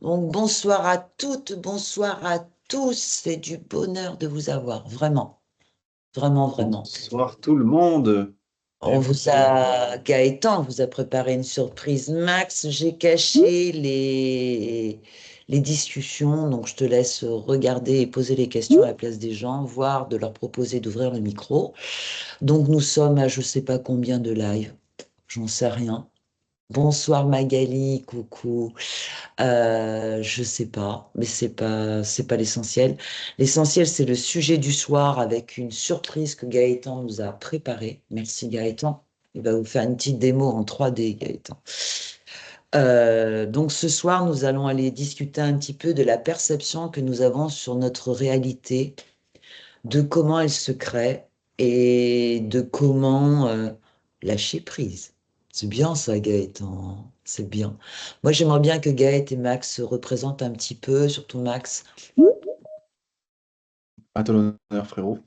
Donc, bonsoir à toutes, bonsoir à tous. C'est du bonheur de vous avoir, vraiment, vraiment, vraiment. Bonsoir tout le monde. On vous a, Gaëtan vous a préparé une surprise. Max, j'ai caché les discussions, donc je te laisse regarder et poser les questions à la place des gens, voire de leur proposer d'ouvrir le micro. Donc, nous sommes à je sais pas combien de live, j'en sais rien. Bonsoir Magali, coucou. Je sais pas, mais c'est pas l'essentiel. L'essentiel, c'est le sujet du soir avec une surprise que Gaëtan nous a préparée. Merci Gaëtan. Il va vous faire une petite démo en 3D, Gaëtan. Donc ce soir, nous allons aller discuter un petit peu de la perception que nous avons sur notre réalité, de comment elle se crée et de comment lâcher prise. C'est bien ça, Gaëtan. C'est bien. Moi, j'aimerais bien que Gaët et Max se représentent un petit peu, surtout Max. À ton honneur, frérot.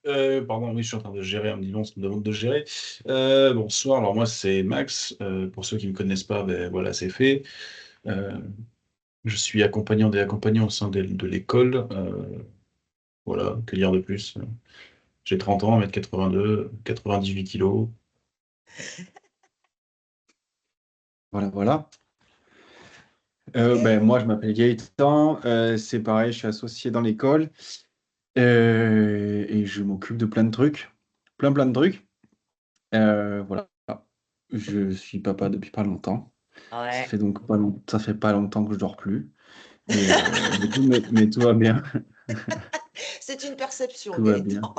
Pardon, oui, je suis en train de gérer un petit nom, ça me demande de gérer. Bonsoir, alors moi c'est Max. Pour ceux qui ne me connaissent pas, ben, voilà, c'est fait. Euh, je suis accompagnant des accompagnants au sein de l'école. Voilà, que dire de plus? J'ai 30 ans, 1m82, 98 kilos. Voilà, voilà. Moi, je m'appelle Gaëtan. C'est pareil, je suis associé dans l'école. Et je m'occupe de plein de trucs. Plein de trucs. Voilà. Je suis papa depuis pas longtemps. Ça Ouais. fait donc ça fait pas longtemps que je dors plus. Mais tout va bien. C'est une perception, Tout va bien. Gaëtan.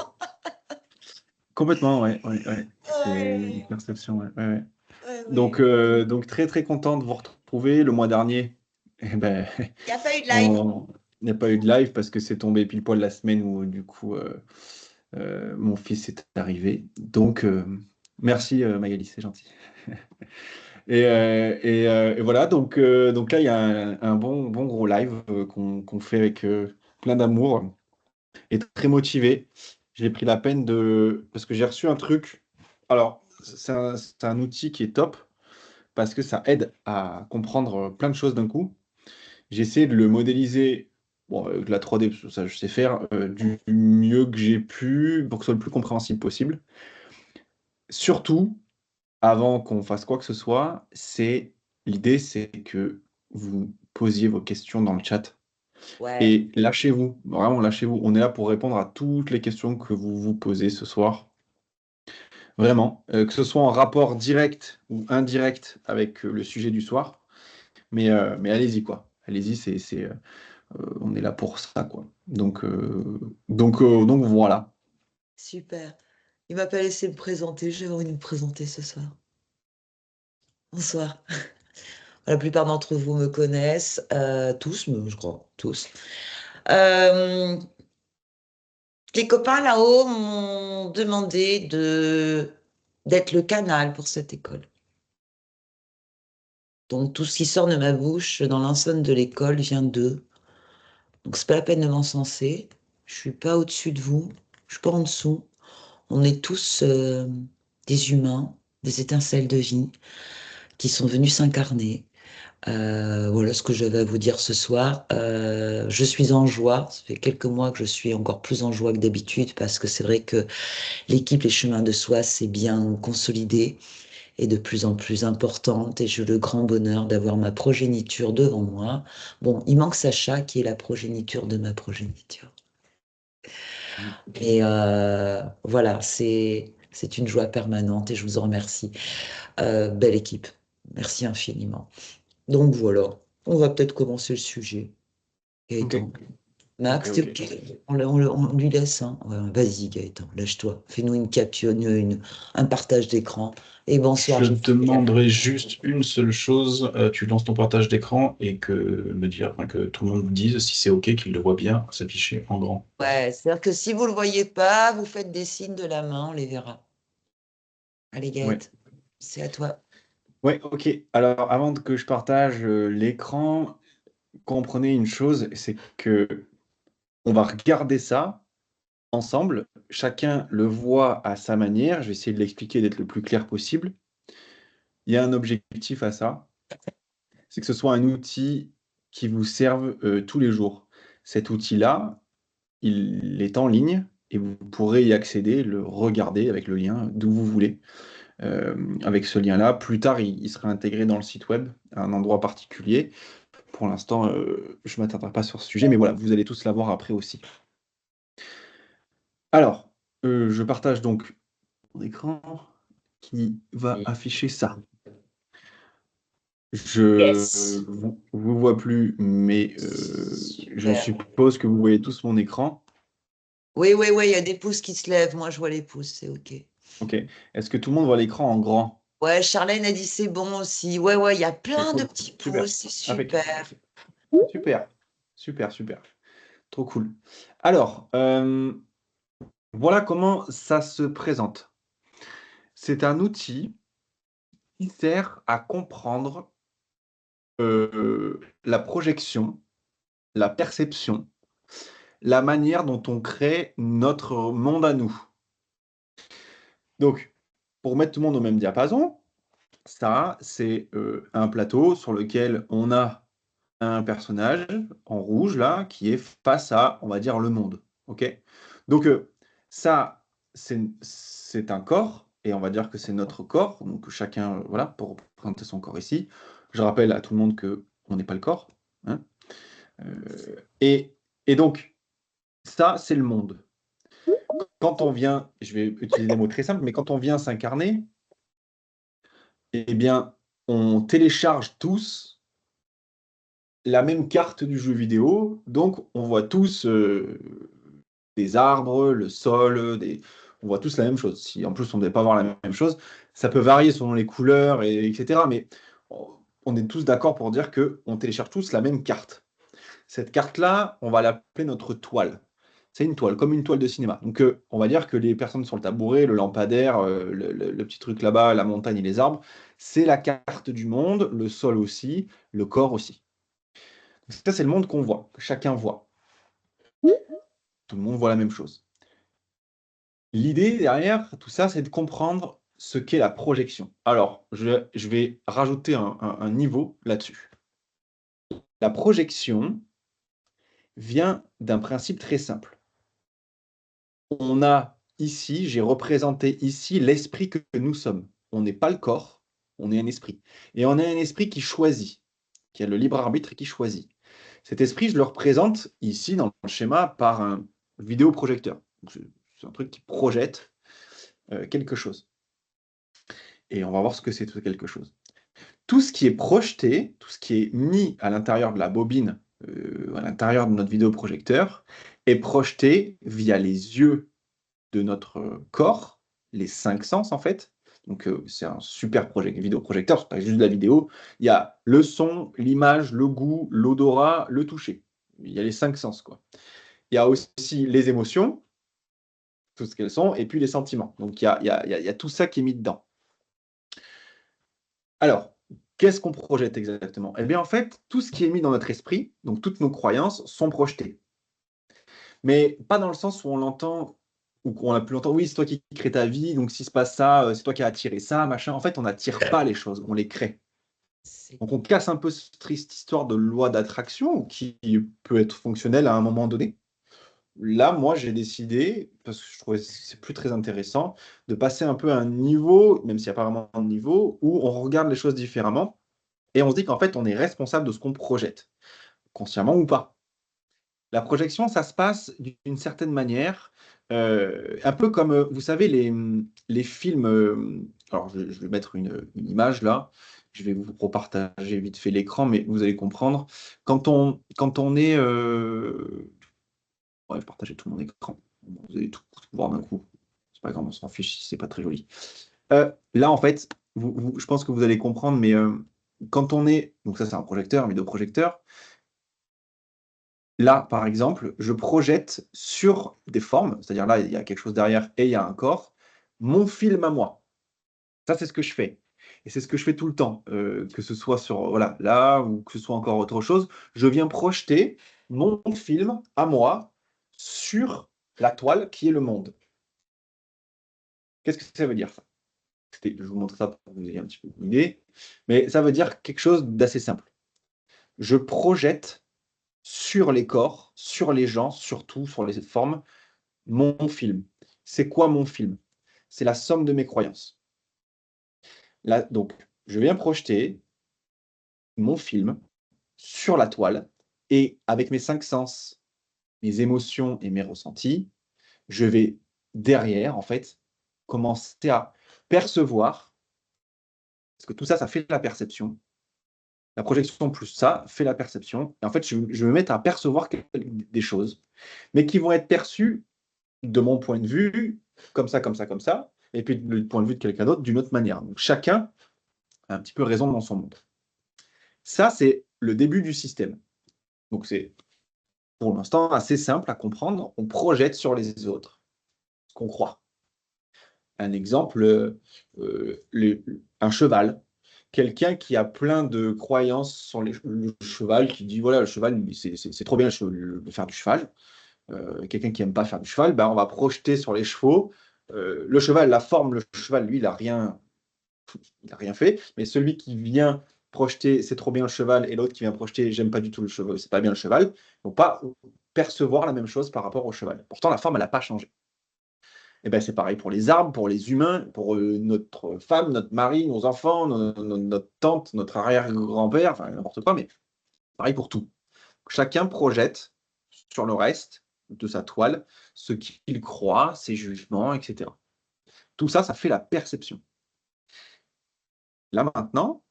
Complètement, ouais, ouais, ouais. C'est une Ouais, perception, ouais, ouais, ouais. ouais, Donc, ouais. très très content de vous retrouver le mois dernier. Eh ben, Il n'y a pas eu de live. on il n'y a pas eu de live parce que c'est tombé pile poil la semaine où du coup mon fils est arrivé. Donc, merci Magali, c'est gentil. Et voilà, donc là il y a un bon gros live qu'on fait avec plein d'amour et très motivé. J'ai pris la peine parce que j'ai reçu un truc. Alors, c'est un outil qui est top parce que ça aide à comprendre plein de choses d'un coup. J'ai essayé de le modéliser, bon, avec la 3D, parce que ça je sais faire, du mieux que j'ai pu pour que ce soit le plus compréhensible possible. Surtout, avant qu'on fasse quoi que ce soit, l'idée, c'est que vous posiez vos questions dans le chat. Ouais, Et lâchez-vous, vraiment lâchez-vous. On est là pour répondre à toutes les questions que vous vous posez ce soir. Vraiment, que ce soit en rapport direct ou indirect avec le sujet du soir. Mais allez-y, quoi. Allez-y, on est là pour ça, quoi. Donc voilà. super. Il m'a pas laissé me présenter. J'ai envie de me présenter ce soir. Bonsoir. La plupart d'entre vous me connaissent, tous, mais je crois, tous. Euh, les copains là-haut m'ont demandé d'être le canal pour cette école. Donc tout ce qui sort de ma bouche dans l'enceinte de l'école vient d'eux. Donc c'est pas la peine de m'encenser. Je suis pas au-dessus de vous. Je suis pas en dessous. On est tous des humains, des étincelles de vie qui sont venus s'incarner. Voilà ce que j'avais à vous dire ce soir. Je suis en joie. Ça fait quelques mois que je suis encore plus en joie que d'habitude parce que c'est vrai que l'équipe Les Chemins de Soi s'est bien consolidée et de plus en plus importante. Et j'ai le grand bonheur d'avoir ma progéniture devant moi. Bon, il manque Sacha qui est la progéniture de ma progéniture. Et voilà, c'est une joie permanente et je vous en remercie. Belle équipe. Merci infiniment. Donc voilà, on va peut-être commencer le sujet. Ok, Gaëtan. ok, Max, t'es ok. OK? On lui laisse, hein? Ouais, vas-y, Gaëtan, lâche-toi. Fais-nous une capture, un partage d'écran. Et bonsoir, Je j'ai te demanderai juste une seule chose. Tu lances ton partage d'écran et que tout le monde dise si c'est OK, qu'il le voit bien s'afficher en grand. Ouais, c'est-à-dire que si vous le voyez pas, vous faites des signes de la main, on les verra. Allez, Ouais. Gaët, c'est à toi. Ouais, ok. Alors, avant que je partage l'écran, comprenez une chose, c'est que on va regarder ça ensemble. Chacun le voit à sa manière. Je vais essayer de l'expliquer, d'être le plus clair possible. Il y a un objectif à ça, c'est que ce soit un outil qui vous serve tous les jours. Cet outil-là, il est en ligne et vous pourrez y accéder, le regarder avec le lien d'où vous voulez. Avec ce lien-là, plus tard, il sera intégré dans le site web à un endroit particulier. Pour l'instant, je ne m'attarderai pas sur ce sujet, mais voilà, vous allez tous l'avoir après aussi. Alors, je partage donc mon écran qui va afficher ça. Je Yes. vous vois plus, mais je Super. suppose que vous voyez tous mon écran. Oui, oui, oui, il y a des pouces qui se lèvent. Moi, je vois les pouces, c'est OK. Ok. Est-ce que tout le monde voit l'écran en grand? Ouais, Charlène a dit c'est bon aussi. Ouais, ouais, il y a plein de Ok. petits Super. pouces, c'est Impeccable. super. Super. Super, super. Trop cool. Alors, voilà comment ça se présente. C'est un outil qui sert à comprendre la projection, la perception, la manière dont on crée notre monde à nous. Donc, pour mettre tout le monde au même diapason, ça, c'est un plateau sur lequel on a un personnage en rouge, là, qui est face à, on va dire, le monde. OK? Donc, ça, c'est un corps, et on va dire que c'est notre corps. Donc, chacun, voilà, pour représenter son corps ici. Je rappelle à tout le monde qu'on n'est pas le corps. Hein. Et, et donc, ça, c'est le monde. Quand on vient, je vais utiliser des mots très simples, mais quand on vient s'incarner, eh bien, on télécharge tous la même carte du jeu vidéo. Donc, on voit tous des arbres, le sol, on voit tous la même chose. Si en plus on ne devait pas voir la même chose, ça peut varier selon les couleurs, etc. Mais on est tous d'accord pour dire qu'on télécharge tous la même carte. Cette carte-là, on va l'appeler notre toile. C'est une toile, comme une toile de cinéma. Donc, on va dire que les personnes sur le tabouret, le lampadaire, le petit truc là-bas, la montagne et les arbres, c'est la carte du monde, le sol aussi, le corps aussi. Donc, ça, c'est le monde qu'on voit, que chacun voit. Tout le monde voit la même chose. L'idée derrière tout ça, c'est de comprendre ce qu'est la projection. Alors, je vais rajouter un niveau là-dessus. La projection vient d'un principe très simple. On a ici, j'ai représenté ici l'esprit que nous sommes. On n'est pas le corps, on est un esprit. Et on est un esprit qui choisit, qui a le libre arbitre et qui choisit. Cet esprit, je le représente ici dans le schéma par un vidéoprojecteur. C'est un truc qui projette quelque chose. Et on va voir ce que c'est ce quelque chose. Tout ce qui est projeté, tout ce qui est mis à l'intérieur de la bobine, à l'intérieur de notre vidéoprojecteur, est projeté via les yeux de notre corps, les 5 sens en fait. Donc c'est un super vidéoprojecteur, c'est pas juste de la vidéo. Il y a le son, l'image, le goût, l'odorat, le toucher. Il y a les 5 sens quoi. Il y a aussi les émotions, tout ce qu'elles sont, et puis les sentiments. Donc il y a tout ça qui est mis dedans. Alors, qu'est-ce qu'on projette exactement? Eh bien, en fait, tout ce qui est mis dans notre esprit, donc toutes nos croyances, sont projetées. Mais pas dans le sens où on l'entend, ou qu'on a pu l'entendre, oui, c'est toi qui crée ta vie, donc s'il se passe ça, c'est toi qui as attiré ça, machin. En fait, on n'attire pas les choses, on les crée. C'est Donc, on casse un peu cette triste histoire de loi d'attraction qui peut être fonctionnelle à un moment donné. Là, moi, j'ai décidé, parce que je trouvais que c'est plus très intéressant, de passer un peu à un niveau, même s'il n'y a pas vraiment de niveau, où on regarde les choses différemment. Et on se dit qu'en fait, on est responsable de ce qu'on projette, consciemment ou pas. La projection, ça se passe d'une certaine manière, un peu comme, vous savez, les films. Alors, je vais mettre une image là. Je vais vous repartager vite fait l'écran, mais vous allez comprendre. Quand on est. Ouais, je partageais tout mon écran. Vous allez tout voir d'un coup. C'est pas grave, on s'en fiche si c'est pas très joli. Là, en fait, je pense que vous allez comprendre, mais quand on est. Donc, ça, c'est un projecteur, un vidéoprojecteur. Là, par exemple, je projette sur des formes, c'est-à-dire là, il y a quelque chose derrière et il y a un corps, mon film à moi. Ça, c'est ce que je fais. Et c'est ce que je fais tout le temps, que ce soit sur voilà, là ou que ce soit encore autre chose. Je viens projeter mon film à moi sur la toile qui est le monde. Qu'est-ce que ça veut dire ça? Je vous montre ça pour que vous ayez un petit peu une idée. Mais ça veut dire quelque chose d'assez simple. je projette sur les corps, sur les gens, surtout sur les formes, mon film. C'est quoi mon film? C'est la somme de mes croyances. Là, donc, je viens projeter mon film sur la toile et avec mes 5 sens, mes émotions et mes ressentis, je vais derrière, en fait, commencer à percevoir, parce que tout ça, ça fait la perception. La projection plus ça fait la perception. Et en fait, je vais me mettre à percevoir des choses, mais qui vont être perçues de mon point de vue, comme ça, comme ça, comme ça, et puis du point de vue de quelqu'un d'autre, d'une autre manière. Donc, chacun a un petit peu raison dans son monde. Ça, c'est le début du système. Donc, c'est pour l'instant assez simple à comprendre. On projette sur les autres ce qu'on croit. Un exemple, un cheval. Quelqu'un qui a plein de croyances sur le cheval, qui dit voilà, le cheval, c'est trop bien de faire du cheval. Quelqu'un qui n'aime pas faire du cheval, ben, on va projeter sur les chevaux. Le cheval, la forme, le cheval, lui, il n'a rien fait. Mais celui qui vient projeter c'est trop bien le cheval et l'autre qui vient projeter j'aime pas du tout le cheval, c'est pas bien le cheval, ne vont pas percevoir la même chose par rapport au cheval. Pourtant, la forme, elle n'a pas changé. Et ben, c'est pareil pour les arbres, pour les humains, pour notre femme, notre mari, nos enfants, notre tante, notre arrière-grand-père, enfin n'importe quoi, mais pareil pour tout. Chacun projette sur le reste de sa toile ce qu'il croit, ses jugements, etc. Tout ça, ça fait la perception. Là maintenant,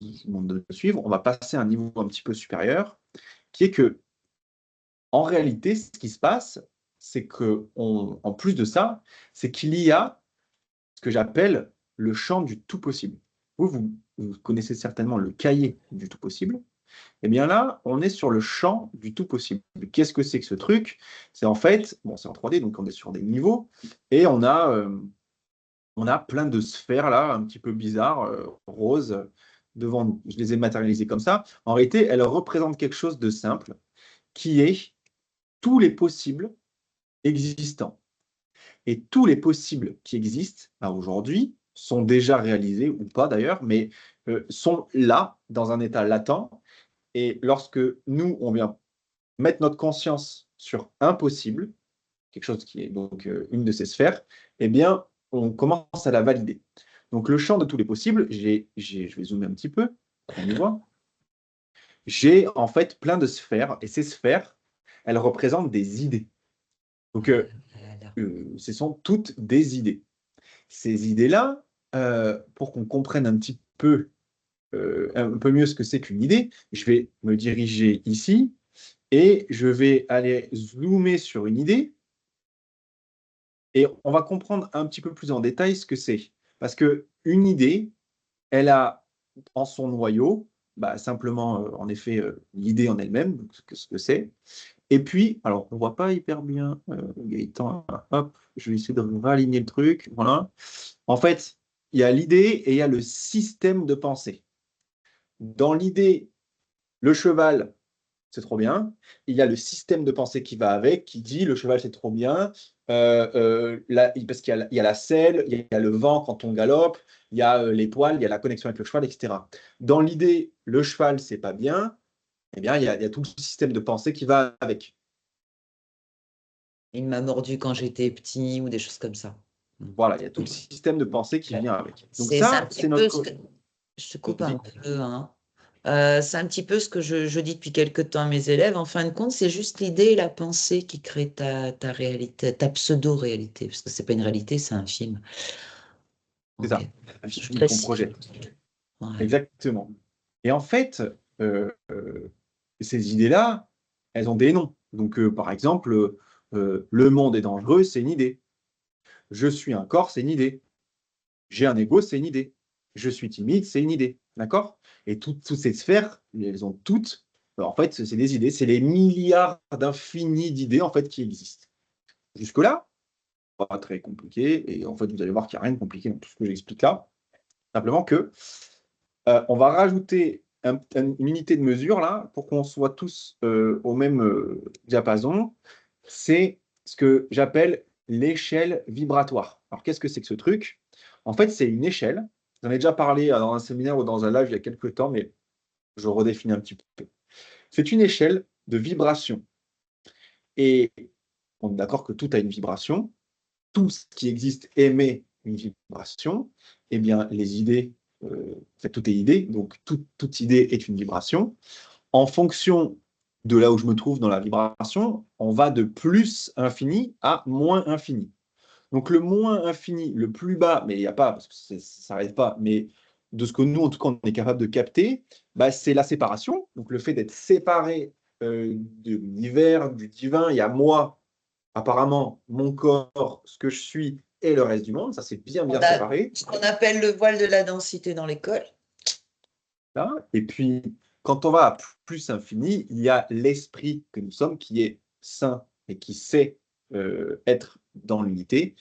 de suivre, on va passer à un niveau un petit peu supérieur, qui est que, en réalité, ce qui se passe, c'est que, en plus de ça, c'est qu'il y a ce que j'appelle le champ du tout possible. Vous connaissez certainement le cahier du tout possible. Eh bien là, on est sur le champ du tout possible. Qu'est-ce que c'est que ce truc? C'est en fait, bon, c'est en 3D, donc on est sur des niveaux, et on a plein de sphères là, un petit peu bizarres, roses, devant nous. Je les ai matérialisées comme ça. En réalité, elles représentent quelque chose de simple, qui est tous les possibles existants. Et tous les possibles qui existent aujourd'hui sont déjà réalisés, ou pas d'ailleurs, mais sont là, dans un état latent. Et lorsque nous, on vient mettre notre conscience sur un possible, quelque chose qui est donc une de ces sphères, eh bien, on commence à la valider. Donc, le champ de tous les possibles, je vais zoomer un petit peu, on y voit. J'ai en fait plein de sphères, et ces sphères, elles représentent des idées. Donc, ce sont toutes des idées. Ces idées-là, pour qu'on comprenne un peu mieux ce que c'est qu'une idée, je vais me diriger ici et je vais aller zoomer sur une idée et on va comprendre un petit peu plus en détail ce que c'est. Parce qu'une idée, elle a en son noyau, simplement, en effet, l'idée en elle-même, ce que c'est. Et puis, alors, on ne voit pas hyper bien, Gaëtan, hop, je vais essayer de réaligner le truc, voilà. En fait, il y a l'idée et il y a le système de pensée. Dans l'idée, le cheval, c'est trop bien. Il y a le système de pensée qui va avec, qui dit le cheval, c'est trop bien. Parce qu'il y a la selle, il y a le vent quand on galope, il y a les poils, il y a la connexion avec le cheval, etc. Dans l'idée, le cheval, c'est pas bien. Eh bien, il y a tout le système de pensée qui va avec. Il m'a mordu quand j'étais petit ou des choses comme ça. Voilà, il y a tout le système de pensée qui vient avec. Donc C'est un ça, petit c'est peu notre... ce que... Je te coupe un peu, hein. C'est un petit peu ce que je dis depuis quelque temps à mes élèves. En fin de compte, c'est juste l'idée et la pensée qui créent ta réalité, ta pseudo-réalité, parce que c'est pas une réalité, c'est un film. C'est Ok. ça, un Je film qu'on précise. projette. Ouais. Exactement. Et en fait, ces idées-là, elles ont des noms. Donc, par exemple, le monde est dangereux, c'est une idée. Je suis un corps, c'est une idée. J'ai un ego, c'est une idée. Je suis timide, c'est une idée. D'accord? Et toutes ces sphères, elles ont toutes, en fait, c'est des idées. C'est les milliards d'infinis d'idées, en fait, qui existent. Jusque-là, pas très compliqué. Et en fait, vous allez voir qu'il n'y a rien de compliqué dans tout ce que j'explique là. Simplement que on va rajouter une unité de mesure là pour qu'on soit tous au même diapason. C'est ce que j'appelle l'échelle vibratoire. Alors, qu'est-ce que c'est que ce truc? En fait, c'est une échelle. J'en ai déjà parlé dans un séminaire ou dans un live il y a quelques temps, mais je redéfinis un petit peu. C'est une échelle de vibration. Et on est d'accord que tout a une vibration. Tout ce qui existe émet une vibration. Eh bien, les idées, en fait, tout est idée, donc toute idée est une vibration. En fonction de là où je me trouve dans la vibration, on va de plus infini à moins infini. Donc le moins infini, le plus bas, mais il n'y a pas, parce que ça s'arrête pas, mais de ce que nous, en tout cas, on est capable de capter, bah, c'est la séparation. Donc le fait d'être séparé de l'univers, du divin, il y a moi, apparemment, mon corps, ce que je suis, et le reste du monde, ça c'est bien, On bien a séparé. ce qu'on appelle le voile de la densité dans l'école. Là. Et puis, quand on va à plus infini, il y a l'esprit que nous sommes qui est saint et qui sait être dans l'unité.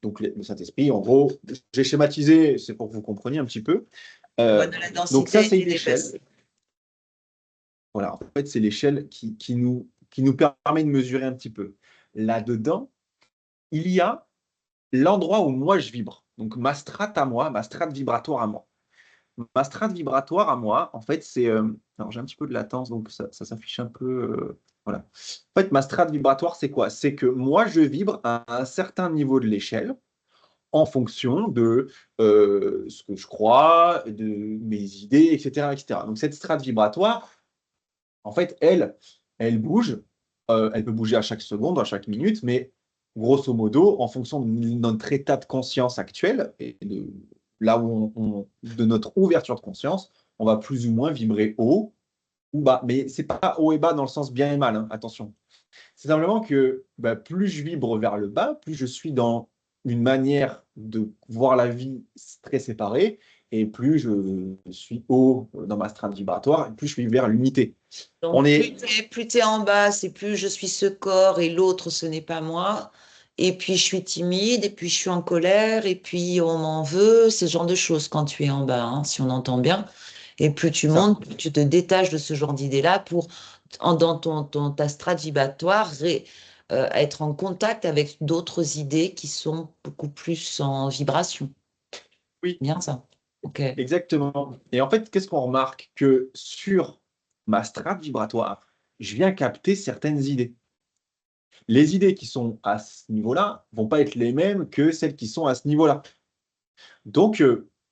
Donc, le Saint-Esprit, en gros, j'ai schématisé, c'est pour que vous compreniez un petit peu. Le voile de la Donc, ça, densité, c'est il une est échelle. Voilà, en fait, c'est l'échelle qui nous permet de mesurer un petit peu. Là-dedans, il y a l'endroit où moi, je vibre. Donc, ma strate à moi, ma strate vibratoire à moi. Ma strate vibratoire à moi, en fait, c'est. Alors, j'ai un petit peu de latence, donc ça s'affiche un peu. Voilà. En fait, ma strate vibratoire, c'est quoi? C'est que moi, je vibre à un certain niveau de l'échelle en fonction de ce que je crois, de mes idées, etc., etc. Donc, cette strate vibratoire, en fait, elle bouge. Elle peut bouger à chaque seconde, à chaque minute, mais grosso modo, en fonction de notre état de conscience actuel et de là où de notre ouverture de conscience, on va plus ou moins vibrer haut ou bas. Mais c'est pas haut et bas dans le sens bien et mal, hein, attention. C'est simplement que bah, plus je vibre vers le bas, plus je suis dans une manière de voir la vie très séparée, et plus je suis haut dans ma strate vibratoire, et plus je suis vers l'unité. On Donc, est plus t'es en bas, c'est plus je suis ce corps et l'autre, ce n'est pas moi. Et puis, je suis timide, et puis je suis en colère, et puis on m'en veut, ce genre de choses quand tu es en bas, hein, si on entend bien. Et plus tu ça. montes, plus tu te détaches de ce genre d'idées-là pour, dans ta strate vibratoire, être en contact avec d'autres idées qui sont beaucoup plus en vibration. Oui, Bien ça. OK. exactement. Et en fait, qu'est-ce qu'on remarque? Que sur ma strate vibratoire, je viens capter certaines idées. Les idées qui sont à ce niveau-là vont pas être les mêmes que celles qui sont à ce niveau-là. Donc,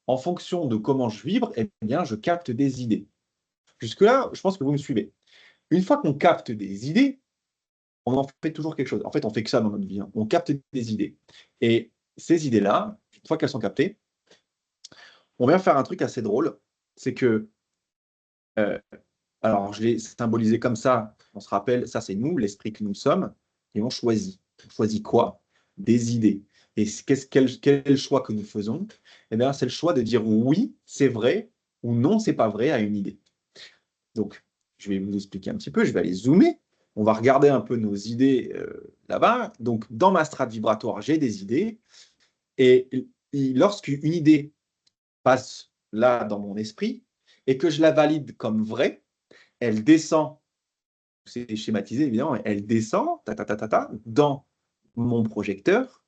en fonction de comment je vibre, eh bien, je capte des idées. Jusque-là, je pense que vous me suivez. Une fois qu'on capte des idées, on en fait toujours quelque chose. En fait, on fait que ça dans notre vie, hein. On capte des idées. Et ces idées-là, une fois qu'elles sont captées, on vient faire un truc assez drôle. C'est que, euh, alors je l'ai symbolisé comme ça, on se rappelle, ça c'est nous, l'esprit que nous sommes, et on choisit. On choisit quoi? Des idées. Et quel est le choix que nous faisons? Eh bien, c'est le choix de dire oui, c'est vrai, ou non, c'est pas vrai à une idée. Donc, je vais vous expliquer un petit peu, je vais aller zoomer. On va regarder un peu nos idées là-bas. Donc, dans ma strate vibratoire, j'ai des idées. Et lorsqu'une idée passe là dans mon esprit et que je la valide comme vraie, elle descend, c'est schématisé évidemment, elle descend dans mon projecteur.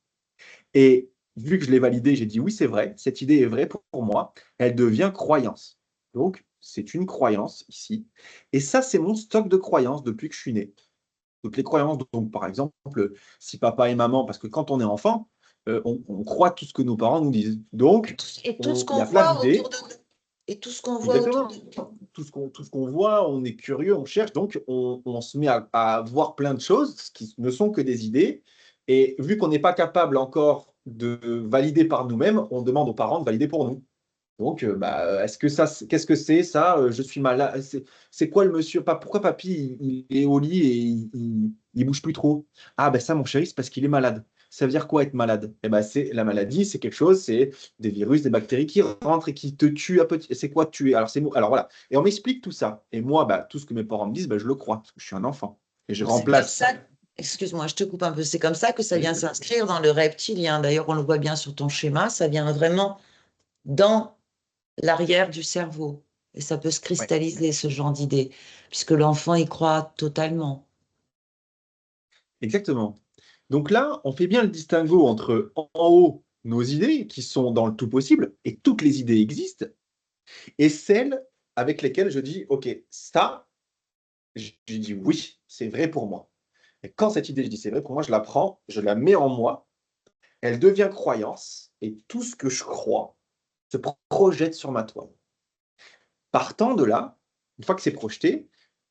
Et vu que je l'ai validée, j'ai dit oui, c'est vrai, cette idée est vraie pour moi, elle devient croyance. Donc, c'est une croyance ici. Et ça, c'est mon stock de croyances depuis que je suis né. Donc, les croyances, donc, par exemple, si papa et maman, parce que quand on est enfant, on croit tout ce que nos parents nous disent. Donc, Et tout ce il y qu'on a plein voit autour d'idées. de nous. Et tout ce qu'on voit autour Exactement. de nous. Tout ce qu'on voit, on est curieux, on cherche, donc on se met à voir plein de choses qui ne sont que des idées. Et vu qu'on n'est pas capable encore de valider par nous-mêmes, on demande aux parents de valider pour nous. Donc, est-ce que ça, qu'est-ce que c'est ça? Je suis malade. C'est quoi le monsieur? Pourquoi papy il est au lit et il bouge plus trop? Ah ben ça, mon chéri, c'est parce qu'il est malade. Ça veut dire quoi être malade? Eh ben c'est la maladie, c'est quelque chose, c'est des virus, des bactéries qui rentrent et qui te tuent à petit. C'est quoi tuer? Alors alors voilà. Et on m'explique tout ça. Et moi, tout ce que mes parents me disent, je le crois parce que je suis un enfant et je Donc, c'est comme remplace. ça, excuse-moi, je te coupe un peu, c'est comme ça que ça vient Oui. s'inscrire dans le reptilien. D'ailleurs, on le voit bien sur ton schéma, ça vient vraiment dans l'arrière du cerveau. Et ça peut se Ouais, cristalliser, ce genre d'idée, puisque l'enfant y croit totalement. exactement. Donc là, on fait bien le distinguo entre en haut nos idées qui sont dans le tout possible et toutes les idées existent et celles avec lesquelles je dis, OK, ça, je dis oui, c'est vrai pour moi. Et quand cette idée, je dis c'est vrai pour moi, je la prends, je la mets en moi, elle devient croyance, et tout ce que je crois se projette sur ma toile. Partant de là, une fois que c'est projeté,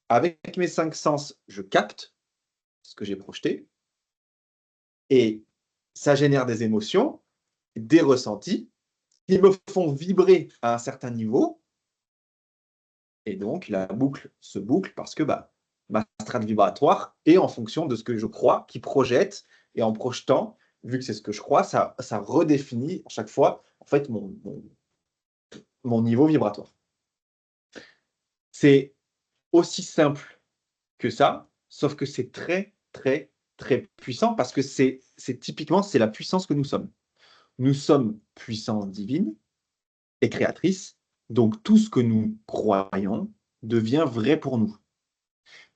avec mes 5 sens, je capte ce que j'ai projeté et ça génère des émotions, des ressentis qui me font vibrer à un certain niveau et donc la boucle se boucle parce que, bah, ma strate vibratoire est en fonction de ce que je crois, qui projette et en projetant, vu que c'est ce que je crois, ça redéfinit à chaque fois, en fait, mon niveau vibratoire. C'est aussi simple que ça, sauf que c'est très, très, très puissant parce que c'est typiquement, c'est la puissance que nous sommes. Nous sommes puissance divine et créatrice, donc tout ce que nous croyons devient vrai pour nous.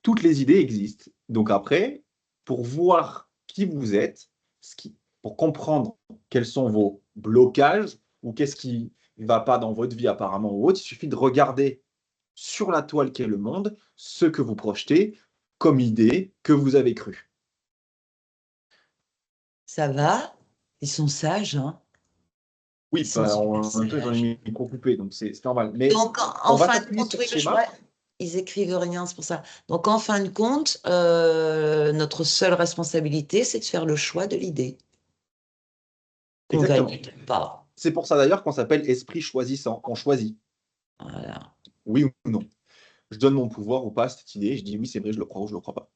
Toutes les idées existent. Donc après, pour voir qui vous êtes, pour comprendre quels sont vos blocages ou qu'est-ce qui ne va pas dans votre vie apparemment ou autre, il suffit de regarder sur la toile qu'est le monde ce que vous projetez comme idée que vous avez cru. Ça va? Ils sont sages, hein? Oui, Ils sont bah, super en même temps, ils ont sages. une micro coupée, donc c'est normal. Mais Donc, en on va fin de s'appuyer compte, sur oui, ce je vois, schéma. ils écrivent rien, c'est pour ça. Donc, en fin de compte, notre seule responsabilité, c'est de faire le choix de l'idée, qu'on Exactement. valide ou pas. C'est pour ça d'ailleurs qu'on s'appelle esprit choisissant. On choisit, Voilà. oui ou non. Je donne mon pouvoir ou pas à cette idée, je dis oui, c'est vrai, je le crois ou je le crois pas.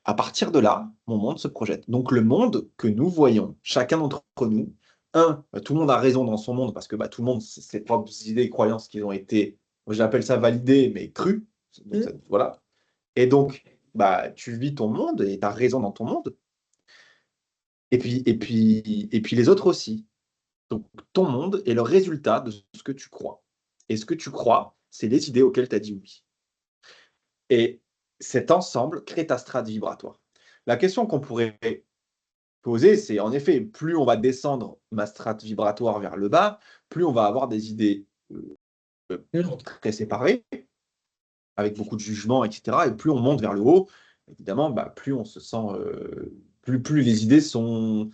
À partir de là, mon monde se projette. Donc le monde que nous voyons, chacun d'entre nous, tout le monde a raison dans son monde parce que bah, tout le monde, ses propres idées et croyances qui ont été, moi, j'appelle ça validées, mais crues. Donc, voilà. Et donc, bah, tu vis ton monde et tu as raison dans ton monde. Et puis les autres aussi. Donc ton monde est le résultat de ce que tu crois. Et ce que tu crois, c'est les idées auxquelles tu as dit oui. Et cet ensemble crée ta strate vibratoire. La question qu'on pourrait poser, c'est en effet, plus on va descendre ma strate vibratoire vers le bas, plus on va avoir des idées très séparées, avec beaucoup de jugement, etc. Et plus on monte vers le haut, évidemment, bah, plus on se sent, plus les idées sont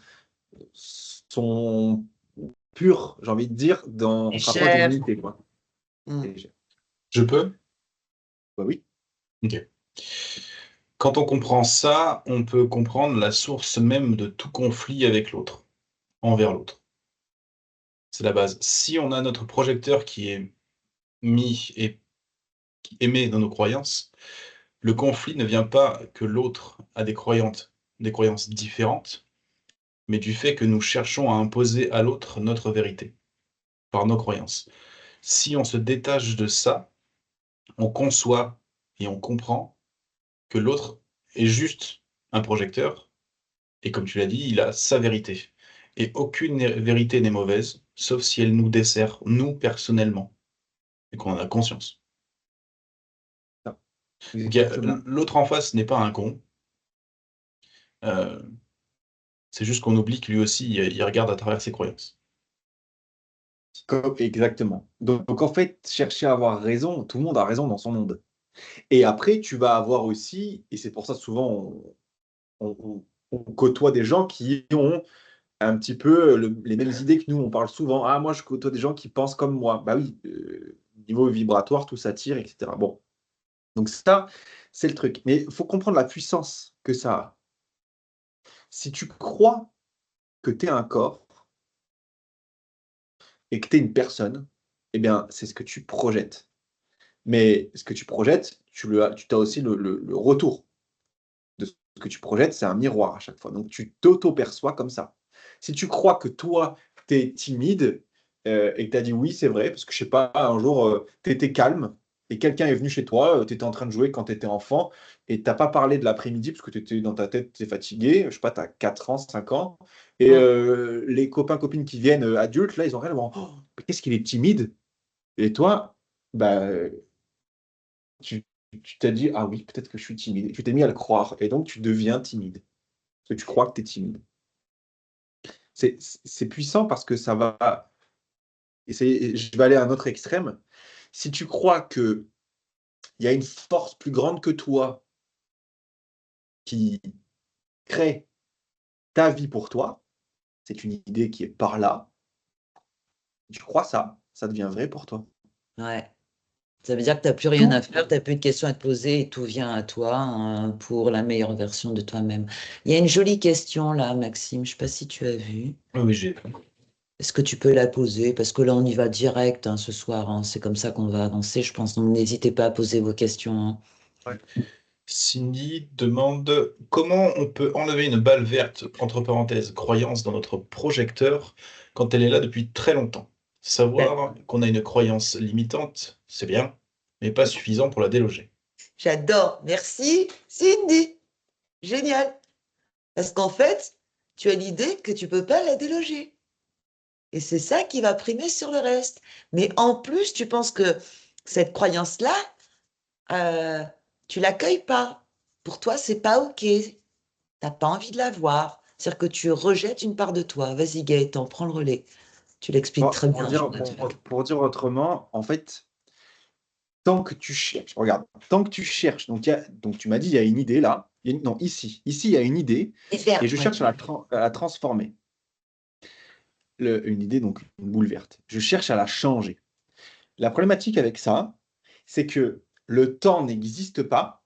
pures, j'ai envie de dire, on se rapproche de Cher. l'unité, quoi. Mm. Et Je peux? bah oui, Ok. Quand on comprend ça, on peut comprendre la source même de tout conflit avec l'autre, envers l'autre. C'est la base. Si on a notre projecteur qui est mis et qui émet dans nos croyances, le conflit ne vient pas que l'autre a des croyances différentes, mais du fait que nous cherchons à imposer à l'autre notre vérité, par nos croyances. Si on se détache de ça, on conçoit et on comprend que l'autre est juste un projecteur, et comme tu l'as dit, il a sa vérité. Et aucune vérité n'est mauvaise, sauf si elle nous dessert, nous, personnellement, et qu'on en a conscience. ça, Donc exactement. l'autre en face n'est pas un con, c'est juste qu'on oublie que lui aussi, il regarde à travers ses croyances. Exactement. Donc, en fait, chercher à avoir raison, tout le monde a raison dans son monde. Et après, tu vas avoir aussi, et c'est pour ça souvent on côtoie des gens qui ont un petit peu les mêmes idées que nous. On parle souvent, ah, moi je côtoie des gens qui pensent comme moi. Bah oui, niveau vibratoire, tout s'attire, etc. Bon, donc ça, c'est le truc. Mais il faut comprendre la puissance que ça a. Si tu crois que tu es un corps et que tu es une personne, eh bien, c'est ce que tu projettes. Mais ce que tu projettes, tu as aussi le retour de ce que tu projettes, c'est un miroir à chaque fois. Donc tu t'auto-perçois comme ça. Si tu crois que toi, tu es timide et que tu as dit oui, c'est vrai, parce que je sais pas, un jour, tu étais calme et quelqu'un est venu chez toi, tu étais en train de jouer quand tu étais enfant et tu pas parlé de l'après-midi parce que tu étais dans ta tête, tu es fatigué, je sais pas, tu as 4 ans, 5 ans, et Mm. les copains, copines qui viennent adultes, là, ils ont rien, ils vont, oh, mais qu'est-ce qu'il est timide? Et toi, bah, tu tu t'es dit: «Ah oui, peut-être que je suis timide» et tu t'es mis à le croire et donc tu deviens timide, parce que tu crois que tu es timide. C'est puissant parce que ça va et je vais aller à un autre extrême, Si tu crois qu'il y a une force plus grande que toi qui crée ta vie pour toi, c'est une idée qui est par là, tu crois ça devient vrai pour toi. Ouais. Ça veut dire que tu n'as plus rien à Tout, faire, tu n'as plus de questions à te poser et tout vient à toi hein, pour la meilleure version de toi-même. Il y a une jolie question là, Maxime, je ne sais pas si tu as vu. Oui, oui, j'ai. Est-ce que tu peux la poser? Parce que là, on y va direct hein, ce soir. Hein. C'est comme ça qu'on va avancer, je pense. Donc, n'hésitez pas à poser vos questions. Hein. Ouais. Cindy demande comment on peut enlever une balle verte, entre parenthèses, croyance dans notre projecteur quand elle est là depuis très longtemps. Savoir qu'on a une croyance limitante, c'est bien, mais pas suffisant pour la déloger. J'adore. Merci, Cindy. Génial. Parce qu'en fait, tu as l'idée que tu peux pas la déloger. Et c'est ça qui va primer sur le reste. Mais en plus, tu penses que cette croyance-là, euh, tu l'accueilles pas. Pour toi, c'est pas OK. T'as pas envie de la voir. C'est-à-dire que tu rejettes une part de toi. Vas-y, Gaëtan, prends le relais. Tu l'expliques très pour bien, dire, Jonathan. pour dire autrement, en fait, tant que tu cherches, regarde, tant que tu cherches, donc tu m'as dit, il y a une idée là, non, ici, il y a une idée, Et faire, et je ouais. cherche à la transformer. Une idée, donc une boule verte. Je cherche à la changer. La problématique avec ça, c'est que le temps n'existe pas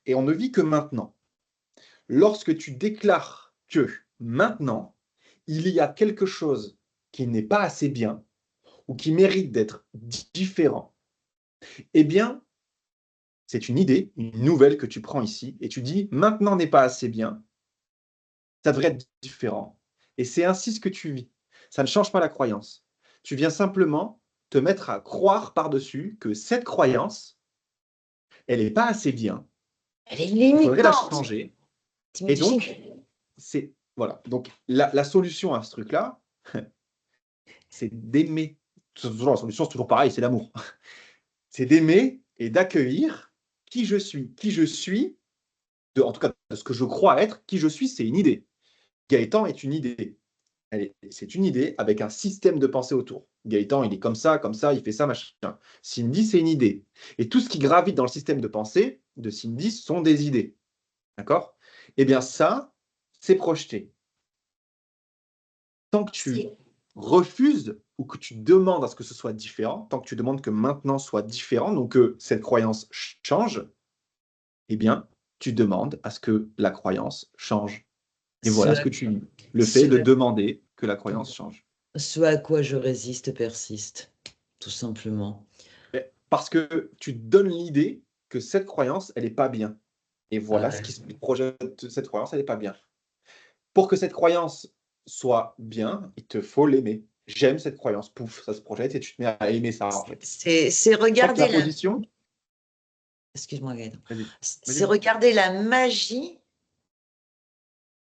et on ne vit que maintenant. Lorsque tu déclares que maintenant, il y a quelque chose qui n'est pas assez bien ou qui mérite d'être différent, eh bien, c'est une idée, une nouvelle que tu prends ici et tu dis maintenant n'est pas assez bien, ça devrait être différent. Et c'est ainsi ce que tu vis. Ça ne change pas la croyance. Tu viens simplement te mettre à croire par-dessus que cette croyance, elle n'est pas assez bien, Elle est il faudrait la limitante. changer. Et T'imagines? donc, c'est voilà. Donc, la solution à ce truc-là, c'est d'aimer. Toujours la solution, c'est toujours pareil, c'est l'amour. C'est d'aimer et d'accueillir qui je suis. Qui je suis, en tout cas, de ce que je crois être, qui je suis, c'est une idée. Gaëtan est une idée. C'est une idée avec un système de pensée autour. Gaëtan, il est comme ça, il fait ça, machin. Cindy, c'est une idée. Et tout ce qui gravite dans le système de pensée de Cindy sont des idées. D'accord? Eh bien, ça, c'est projeté. Tant que tu C'est refuses ou que tu demandes à ce que ce soit différent, tant que tu demandes que maintenant soit différent, donc que cette croyance change, eh bien, tu demandes à ce que la croyance change. Et ce, voilà ce que tu vis. Le fait de ce, demander que la croyance change. ce à quoi je résiste persiste, tout simplement. Parce que tu donnes l'idée que cette croyance, elle n'est pas bien. Et voilà ce Ouais. qui se projette, cette croyance, elle n'est pas bien. Pour que cette croyance soit bien, il te faut l'aimer. J'aime cette croyance, pouf, ça se projette et tu te mets à aimer ça, en fait. C'est C'est vrai que la regarder la... position, Excuse-moi, Gaëtan. vas-y, vas-y, C'est vas-y. regarder la magie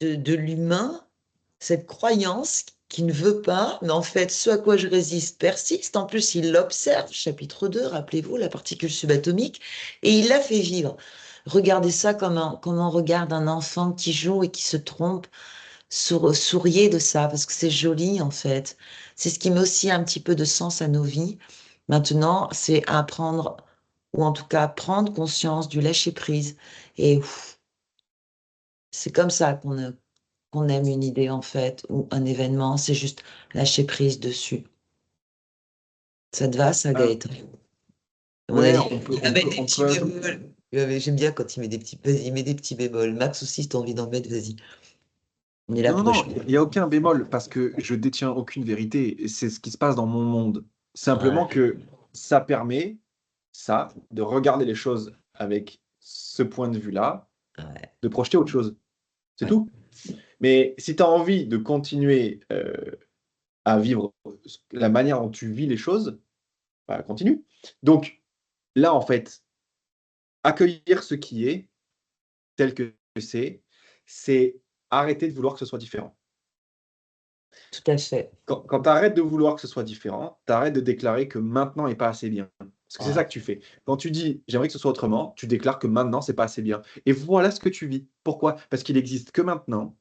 de l'humain, cette croyance qui ne veut pas, mais en fait, ce à quoi je résiste persiste. En plus, il l'observe, chapitre 2, rappelez-vous, la particule subatomique, et il la fait vivre. Regardez ça comme on regarde un enfant qui joue et qui se trompe. Souriez de ça, parce que c'est joli, en fait. C'est ce qui met aussi un petit peu de sens à nos vies. Maintenant, c'est apprendre, ou en tout cas prendre conscience du lâcher-prise. Et ouf, c'est comme ça qu'on aime une idée en fait, ou un événement, c'est juste lâcher prise dessus. Ça te va, ça, Euh, Gaëtan? À mon ouais, avis, il va mettre des on petits peut. bémols. J'aime bien quand il met des petits, vas-y, il met des petits bémols. Max aussi, si t'as envie d'en mettre, vas-y. On est là Non, non, pour non, échanger. il n'y a aucun bémol parce que je détiens aucune vérité. C'est ce qui se passe dans mon monde. Simplement Ouais, que ça permet, ça, de regarder les choses avec ce point de vue-là, ouais, de projeter autre chose. C'est ouais. tout. Mais si tu as envie de continuer à vivre la manière dont tu vis les choses, bah, continue. Donc là, en fait, accueillir ce qui est tel que c'est arrêter de vouloir que ce soit différent. Tout à fait. Quand tu arrêtes de vouloir que ce soit différent, tu arrêtes de déclarer que maintenant n'est pas assez bien. Parce que c'est ça Ouais. que tu fais. Quand tu dis j'aimerais que ce soit autrement, tu déclares que maintenant c'est pas assez bien. Et voilà ce que tu vis. Pourquoi? Parce qu'il existe que maintenant.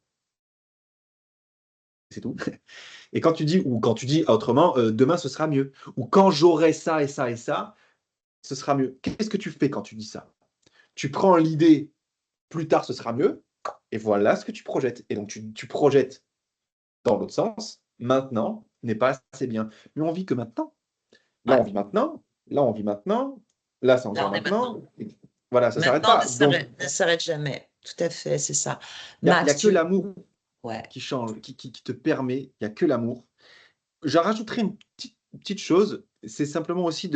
c'est tout. Et quand tu dis, ou quand tu dis autrement, demain ce sera mieux, ou quand j'aurai ça et ça et ça, ce sera mieux. Qu'est-ce que tu fais quand tu dis ça? Tu prends l'idée, plus tard ce sera mieux, et voilà ce que tu projettes. Et donc tu projettes dans l'autre sens, maintenant n'est pas assez bien. Mais on vit que maintenant. Là, Ouais. on vit maintenant. Là, on vit maintenant. Là, c'est Là, encore on est maintenant. maintenant. Et voilà, ça ne s'arrête Maintenant pas. Donc, ne s'arrête jamais. Tout à fait, c'est ça. il n'y a Max, que l'amour ouais. qui change, qui te permet, il n'y a que l'amour. Je rajouterai une petite chose, c'est simplement aussi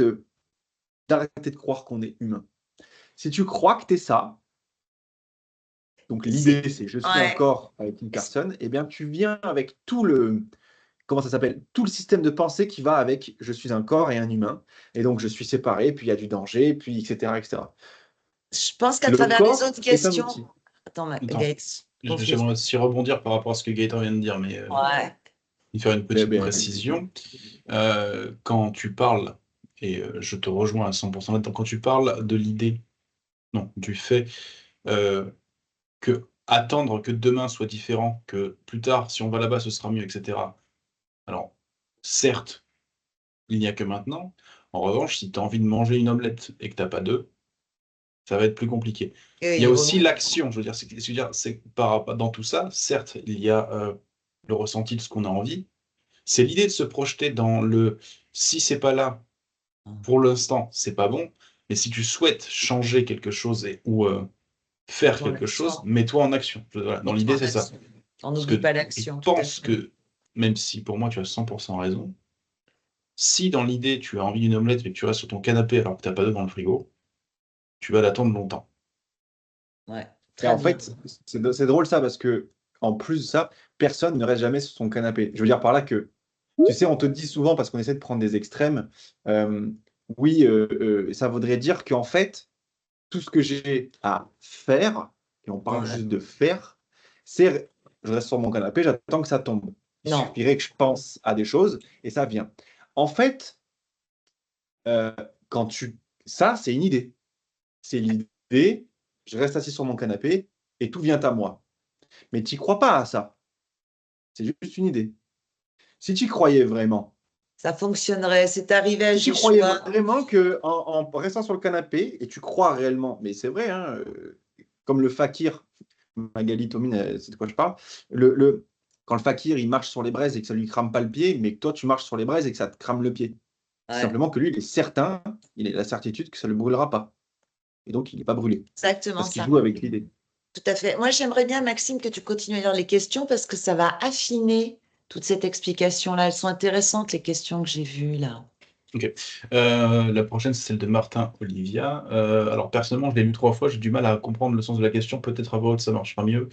d'arrêter de croire qu'on est humain. Si tu crois que tu es ça, donc C'est, l'idée c'est je suis un ouais. corps avec une personne, eh bien tu viens avec tout le, comment ça s'appelle, tout le système de pensée qui va avec je suis un corps et un humain, et donc je suis séparé, puis il y a du danger, puis etc. etc. Je pense qu'à Le travers les corps autres est un questions. outil. Attends, Attends, Gates, j'aimerais confie. aussi rebondir par rapport à ce que Gaëtan vient de dire, mais Ouais. y faire une Eh petite bien, précision. Quand tu parles, et je te rejoins à 100% là-dedans, quand tu parles de l'idée, non, du fait que attendre que demain soit différent, que plus tard, si on va là-bas, ce sera mieux, etc. Alors, certes, il n'y a que maintenant. En revanche, si tu as envie de manger une omelette et que tu n'as pas d'œufs, ça va être plus compliqué. Et Il y a il vaut aussi mieux. l'action, je veux dire, c'est dans tout ça, certes, il y a le ressenti de ce qu'on a envie. C'est l'idée de se projeter dans le si c'est pas là, pour l'instant, c'est pas bon, mais si tu souhaites changer quelque chose ou faire Mets-toi en quelque chose, action. mets-toi en action. Voilà, dans Mets-toi l'idée, en c'est ça. action. On Parce n'oublie que pas je l'action, tout à pense fait. que, même si pour moi tu as 100% raison, si dans l'idée tu as envie d'une omelette mais que tu restes sur ton canapé alors que tu n'as pas d'œuf dans le frigo, tu vas l'attendre longtemps. Ouais, et très en bien. fait, c'est drôle ça, parce que en plus de ça, personne ne reste jamais sur son canapé. Je veux dire par là que, tu sais, on te dit souvent, parce qu'on essaie de prendre des extrêmes, euh, oui, ça voudrait dire qu'en fait, tout ce que j'ai à faire, et on parle Ouais. juste de faire, c'est je reste sur mon canapé, j'attends que ça tombe. Il Non, suffirait que je pense à des choses et ça vient. En fait, euh, quand tu... ça, c'est une idée. C'est l'idée, je reste assis sur mon canapé et tout vient à moi. Mais tu n'y crois pas à ça. C'est juste une idée. Si tu y croyais vraiment, ça fonctionnerait. C'est arrivé à si tu croyais Joshua. vraiment que en restant sur le canapé, et tu crois réellement, mais c'est vrai, hein, comme le fakir, Magali Tomine, c'est de quoi je parle, quand le fakir il marche sur les braises et que ça lui crame pas le pied, mais que toi tu marches sur les braises et que ça te crame le pied. C'est Ouais, simplement que lui, il est certain, il a la certitude que ça ne le brûlera pas. Et donc, il n'est pas brûlé. exactement Parce qu'il ça. joue avec l'idée. Tout à fait. Moi, j'aimerais bien, Maxime, que tu continues à lire les questions parce que ça va affiner toute cette explication-là. Elles sont intéressantes, les questions que j'ai vues là. Ok. La prochaine, c'est celle de Martin Olivia. Alors, personnellement, je l'ai lu 3 fois, j'ai du mal à comprendre le sens de la question. Peut-être à voix haute, ça marchera mieux.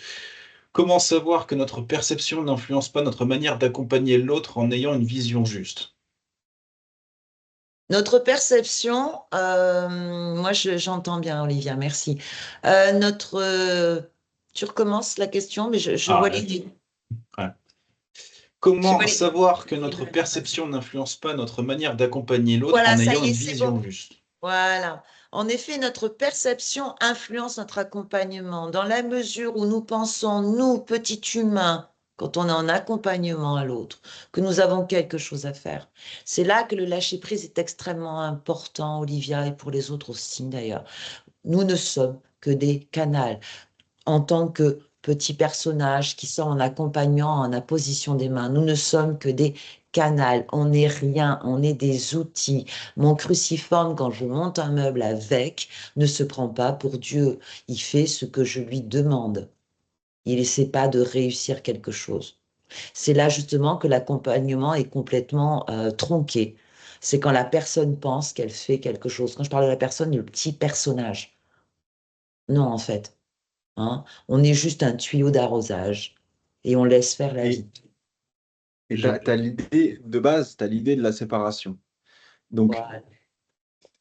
Comment savoir que notre perception n'influence pas notre manière d'accompagner l'autre en ayant une vision juste? Notre perception, moi j'entends bien, Olivia, merci. Tu recommences la question, mais je vois Ah, l'idée. ouais. Je vois Comment l'idée. savoir que notre perception n'influence pas notre manière d'accompagner l'autre Voilà, en ça ayant y est, une c'est bon. vision juste? Voilà. En effet, notre perception influence notre accompagnement dans la mesure où nous pensons, nous, petits humains, quand on est en accompagnement à l'autre, que nous avons quelque chose à faire. C'est là que le lâcher-prise est extrêmement important, Olivia, et pour les autres aussi d'ailleurs. Nous ne sommes que des canaux en tant que petits personnages qui sont en accompagnant, en apposition des mains. Nous ne sommes que des canaux, on n'est rien, on est des outils. Mon cruciforme, quand je monte un meuble avec, ne se prend pas pour Dieu. Il fait ce que je lui demande. Il n'essaie pas de réussir quelque chose. C'est là justement que l'accompagnement est complètement tronqué. C'est quand la personne pense qu'elle fait quelque chose. Quand je parle de la personne, le petit personnage. Non, en fait. Hein. On est juste un tuyau d'arrosage et on laisse faire la Et vie. tu as, l'idée de base, tu as l'idée de la séparation. Donc, Voilà.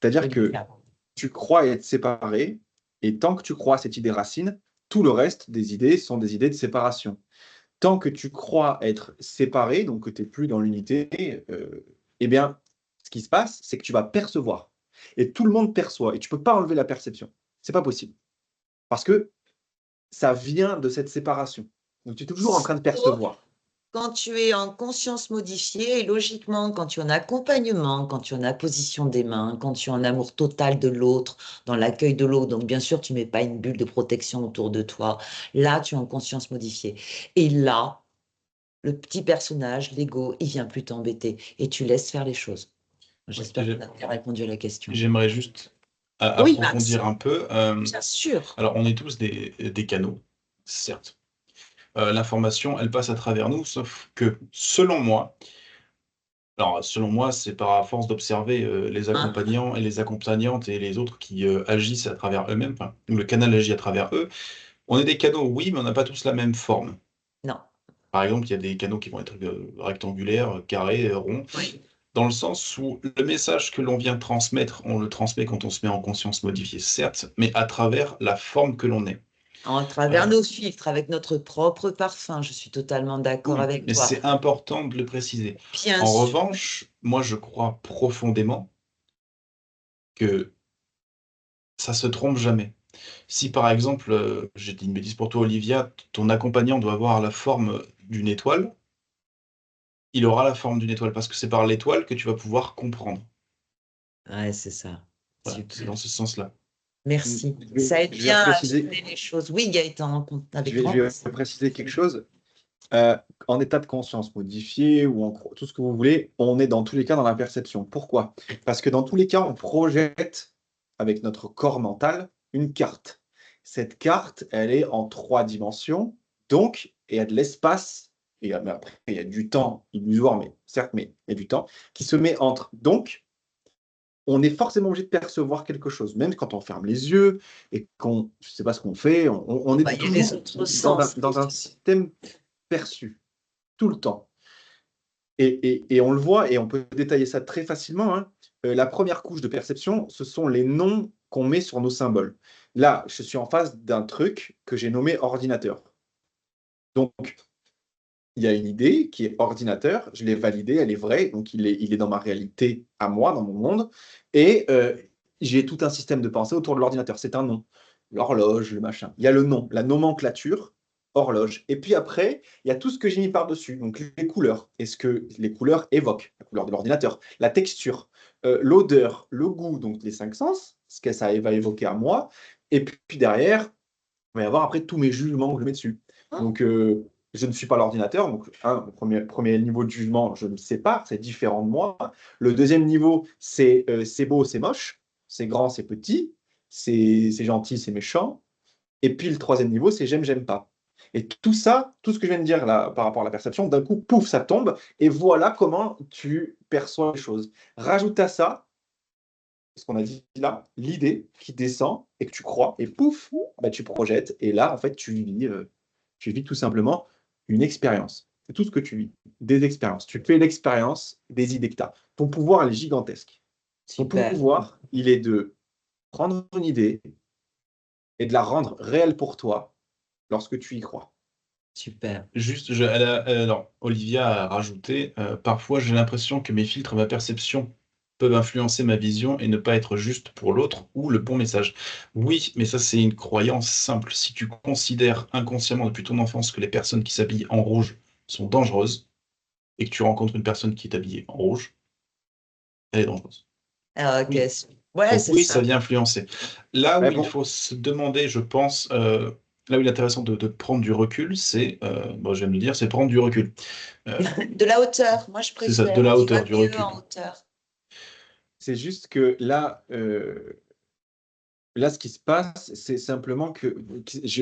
c'est-à-dire que Olivia. tu crois être séparé, et tant que tu crois à cette idée racine, tout le reste des idées sont des idées de séparation. Tant que tu crois être séparé, donc que tu n'es plus dans l'unité, eh bien, ce qui se passe, c'est que tu vas percevoir. Et tout le monde perçoit, et tu ne peux pas enlever la perception. C'est pas possible. Parce que ça vient de cette séparation. Donc, tu es toujours en train de Sauf, percevoir. quand tu es en conscience modifiée, et logiquement, quand tu es en accompagnement, quand tu es en apposition des mains, quand tu es en amour total de l'autre, dans l'accueil de l'autre, donc bien sûr, tu mets pas une bulle de protection autour de toi. Là, tu es en conscience modifiée. Et là, le petit personnage, l'ego, il vient plus t'embêter et tu laisses faire les choses. Ouais, J'espère qu'on a bien répondu à la question. j'aimerais juste Oui, Max, approfondir un peu. bien sûr. Alors, on est tous des canaux, certes. L'information, elle passe à travers nous, sauf que, selon moi, c'est par force d'observer les Hein? accompagnants et les accompagnantes et les autres qui agissent à travers eux-mêmes, enfin, ou le canal agit à travers eux. On est des canaux, oui, mais on n'a pas tous la même forme. Non. Par exemple, il y a des canaux qui vont être rectangulaires, carrés, ronds, Oui. dans le sens où le message que l'on vient transmettre, on le transmet quand on se met en conscience modifiée, certes, mais à travers la forme que l'on est. À travers nos filtres, avec notre propre parfum, je suis totalement d'accord Oui, avec mais toi. c'est important de le préciser. Bien En sûr. revanche, moi, je crois profondément que ça se trompe jamais. Si par exemple, j'ai dit une bêtise pour toi, Olivia, ton accompagnant doit avoir la forme d'une étoile, il aura la forme d'une étoile parce que c'est par l'étoile que tu vas pouvoir comprendre. Ouais, c'est ça. Voilà, c'est dans Super. ce sens-là. Merci. Ça aide Je vais bien à repréciser, filtrer les choses. Oui, Gaëtan, avec je grand vais plaisir. préciser quelque chose. En état de conscience modifié ou tout ce que vous voulez, on est dans tous les cas dans la perception. Pourquoi? Parce que dans tous les cas, on projette avec notre corps mental une carte. Cette carte, elle est en 3 dimensions, donc, et il y a de l'espace, mais après, il y a du temps illusoire, mais certes, mais il y a du temps, qui se met entre. Donc, on est forcément obligé de percevoir quelque chose, même quand on ferme les yeux et qu'on, je ne sais pas ce qu'on fait, on Bah, est il y a les toujours autres sens. dans un système perçu tout le temps. Et on le voit, et on peut détailler ça très facilement, hein. La première couche de perception, ce sont les noms qu'on met sur nos symboles. Là, je suis en face d'un truc que j'ai nommé ordinateur. Donc, il y a une idée qui est ordinateur, je l'ai validée, elle est vraie, donc il est dans ma réalité à moi, dans mon monde, et j'ai tout un système de pensée autour de l'ordinateur. C'est un nom, l'horloge, le machin. Il y a le nom, la nomenclature, horloge. Et puis après, il y a tout ce que j'ai mis par-dessus, donc les couleurs, et ce que les couleurs évoquent, la couleur de l'ordinateur, la texture, l'odeur, le goût, donc les 5 sens, ce que ça va évoquer à moi, et puis derrière, il va y avoir après tous mes jugements que je mets dessus. Donc, je ne suis pas l'ordinateur. Donc, le premier niveau de jugement, je me sépare, c'est différent de moi. Le deuxième niveau, c'est beau, c'est moche, c'est grand, c'est petit, c'est gentil, c'est méchant. Et puis, le troisième niveau, c'est j'aime, j'aime pas. Et tout ça, tout ce que je viens de dire là par rapport à la perception, d'un coup, pouf, ça tombe. Et voilà comment tu perçois les choses. Rajoute à ça ce qu'on a dit là, l'idée qui descend et que tu crois, et pouf, bah, tu projettes. Et là, en fait, tu vis tout simplement une expérience. C'est tout ce que tu vis, des expériences. Tu fais l'expérience des idées que tu as. Ton pouvoir, elle est gigantesque. Ton Super. pouvoir, il est de prendre une idée et de la rendre réelle pour toi lorsque tu y crois. Super. Juste, alors, Olivia a rajouté, parfois j'ai l'impression que mes filtres, ma perception peuvent influencer ma vision et ne pas être juste pour l'autre ou le bon message. Oui, mais ça c'est une croyance simple. Si tu considères inconsciemment depuis ton enfance que les personnes qui s'habillent en rouge sont dangereuses et que tu rencontres une personne qui est habillée en rouge, elle est dangereuse. Ah, ok. Oui. Ouais, Donc c'est oui, ça ça. vient influencer. Là où Ouais, il bon, faut se demander, je pense, là où il est intéressant de prendre du recul, c'est, bon, je viens de le dire, c'est prendre du recul. Euh, De la hauteur. Moi, je c'est ça, de préfère. la On y hauteur, va du mieux recul. en hauteur. c'est juste que là, là, ce qui se passe, c'est simplement que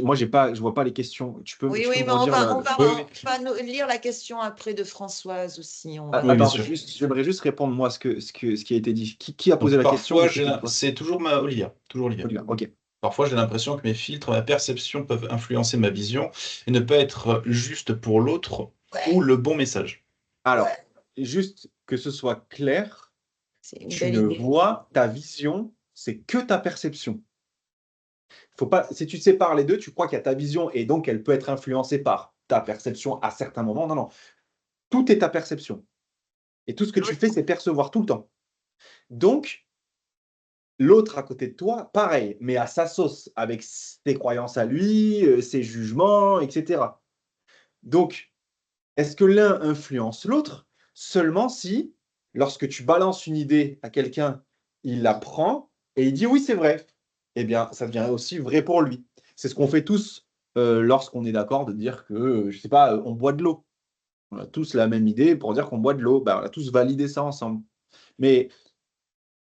moi, je vois pas les questions. Oui, Tu peux oui, me mais redire Oui, oui, on va lire la question après de Françoise aussi. On va oui, bien Attends, sûr. j'aimerais juste répondre moi ce qui a été dit. Qui a posé Donc la question parfois, et c'était quoi? c'est toujours Olivia, toujours Olivia. Olivia, ok. Parfois, j'ai l'impression que mes filtres, ma perception peuvent influencer ma vision et ne pas être juste pour l'autre ou Ouais, le bon message. Alors, ouais. juste que ce soit clair, C'est une tu belle ne idée. vois ta vision, c'est que ta perception. Faut pas, si tu sépares les deux, tu crois qu'il y a ta vision et donc elle peut être influencée par ta perception à certains moments. Non, non, tout est ta perception. Et tout ce que tu fais, c'est percevoir tout le temps. Donc, l'autre à côté de toi, pareil, mais à sa sauce, avec ses croyances à lui, ses jugements, etc. Donc, est-ce que l'un influence l'autre seulement si, lorsque tu balances une idée à quelqu'un, il la prend et il dit oui, c'est vrai. Eh bien, ça devient aussi vrai pour lui. C'est ce qu'on fait tous lorsqu'on est d'accord de dire que, je sais pas, on boit de l'eau. On a tous la même idée pour dire qu'on boit de l'eau. Ben, on a tous validé ça ensemble. Mais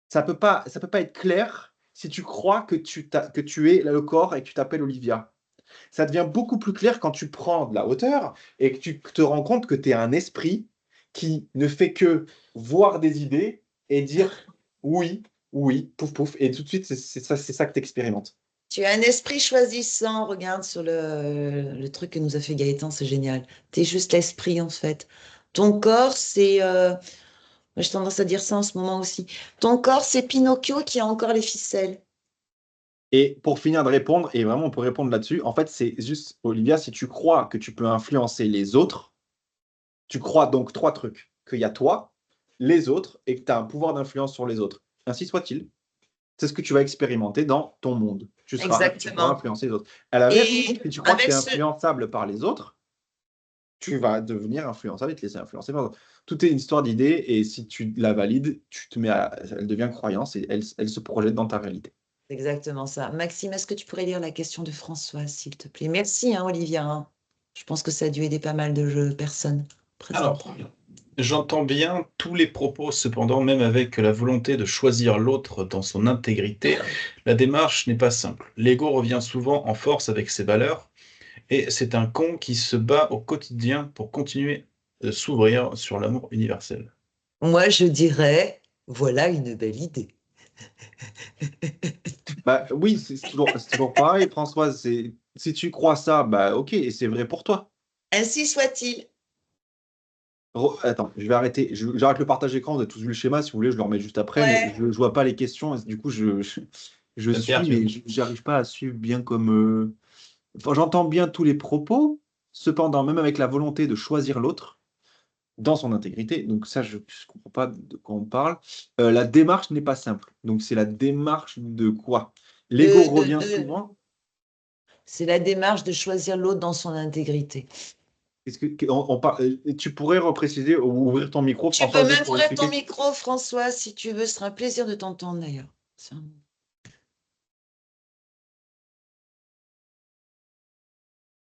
ça peut pas être clair si tu crois que que tu es le corps et que tu t'appelles Olivia. Ça devient beaucoup plus clair quand tu prends de la hauteur et que tu te rends compte que tu es un esprit qui ne fait que voir des idées et dire oui, oui, pouf, pouf. Et tout de suite, c'est ça que tu expérimentes. Tu as un esprit choisissant, regarde sur le truc que nous a fait Gaëtan, c'est génial. Tu es juste l'esprit en fait. Ton corps, c'est... moi, j'ai tendance à dire ça en ce moment aussi. Ton corps, c'est Pinocchio qui a encore les ficelles. Et pour finir de répondre, et vraiment on peut répondre là-dessus, en fait, c'est juste, Olivia, si tu crois que tu peux influencer les autres, tu crois donc trois trucs, qu'il y a toi, les autres, et que tu as un pouvoir d'influence sur les autres. Ainsi soit-il. C'est ce que tu vas expérimenter dans ton monde. Tu pourras Exactement. influencer les autres. À l'inverse, Et si tu crois que tu avec es ce... influençable par les autres, tu vas devenir influençable et te laisser influencer par les autres. Tout est une histoire d'idées et si tu la valides, elle devient croyance et elle se projette dans ta réalité. Exactement ça. Maxime, est-ce que tu pourrais lire la question de François, s'il te plaît? Merci, hein, Olivia, hein. Je pense que ça a dû aider pas mal de personnes présentes. Alors, j'entends bien tous les propos, cependant, même avec la volonté de choisir l'autre dans son intégrité, la démarche n'est pas simple. L'ego revient souvent en force avec ses valeurs, et c'est un con qui se bat au quotidien pour continuer de s'ouvrir sur l'amour universel. Moi, je dirais, voilà une belle idée. Bah oui, c'est toujours pareil, Françoise. Si tu crois ça, bah ok, et c'est vrai pour toi. Ainsi soit-il. Attends, je vais arrêter. J'arrête le partage écran. Vous avez tous vu le schéma. Si vous voulez, je le remets juste après. Mais Ouais. je ne vois pas les questions. Et du coup, je Ça me suis, mais perturbe. j'arrive pas à suivre bien comme. Enfin, j'entends bien tous les propos. Cependant, même avec la volonté de choisir l'autre dans son intégrité, donc ça, je ne comprends pas de quoi on parle. La démarche n'est pas simple. Donc, c'est la démarche de quoi? L'ego De, revient de- souvent. C'est la démarche de choisir l'autre dans son intégrité. Tu pourrais repréciser ou ouvrir ton micro, Tu peux François, juste même pour ouvrir ton expliquer? micro, François, si tu veux. Ce sera un plaisir de t'entendre d'ailleurs.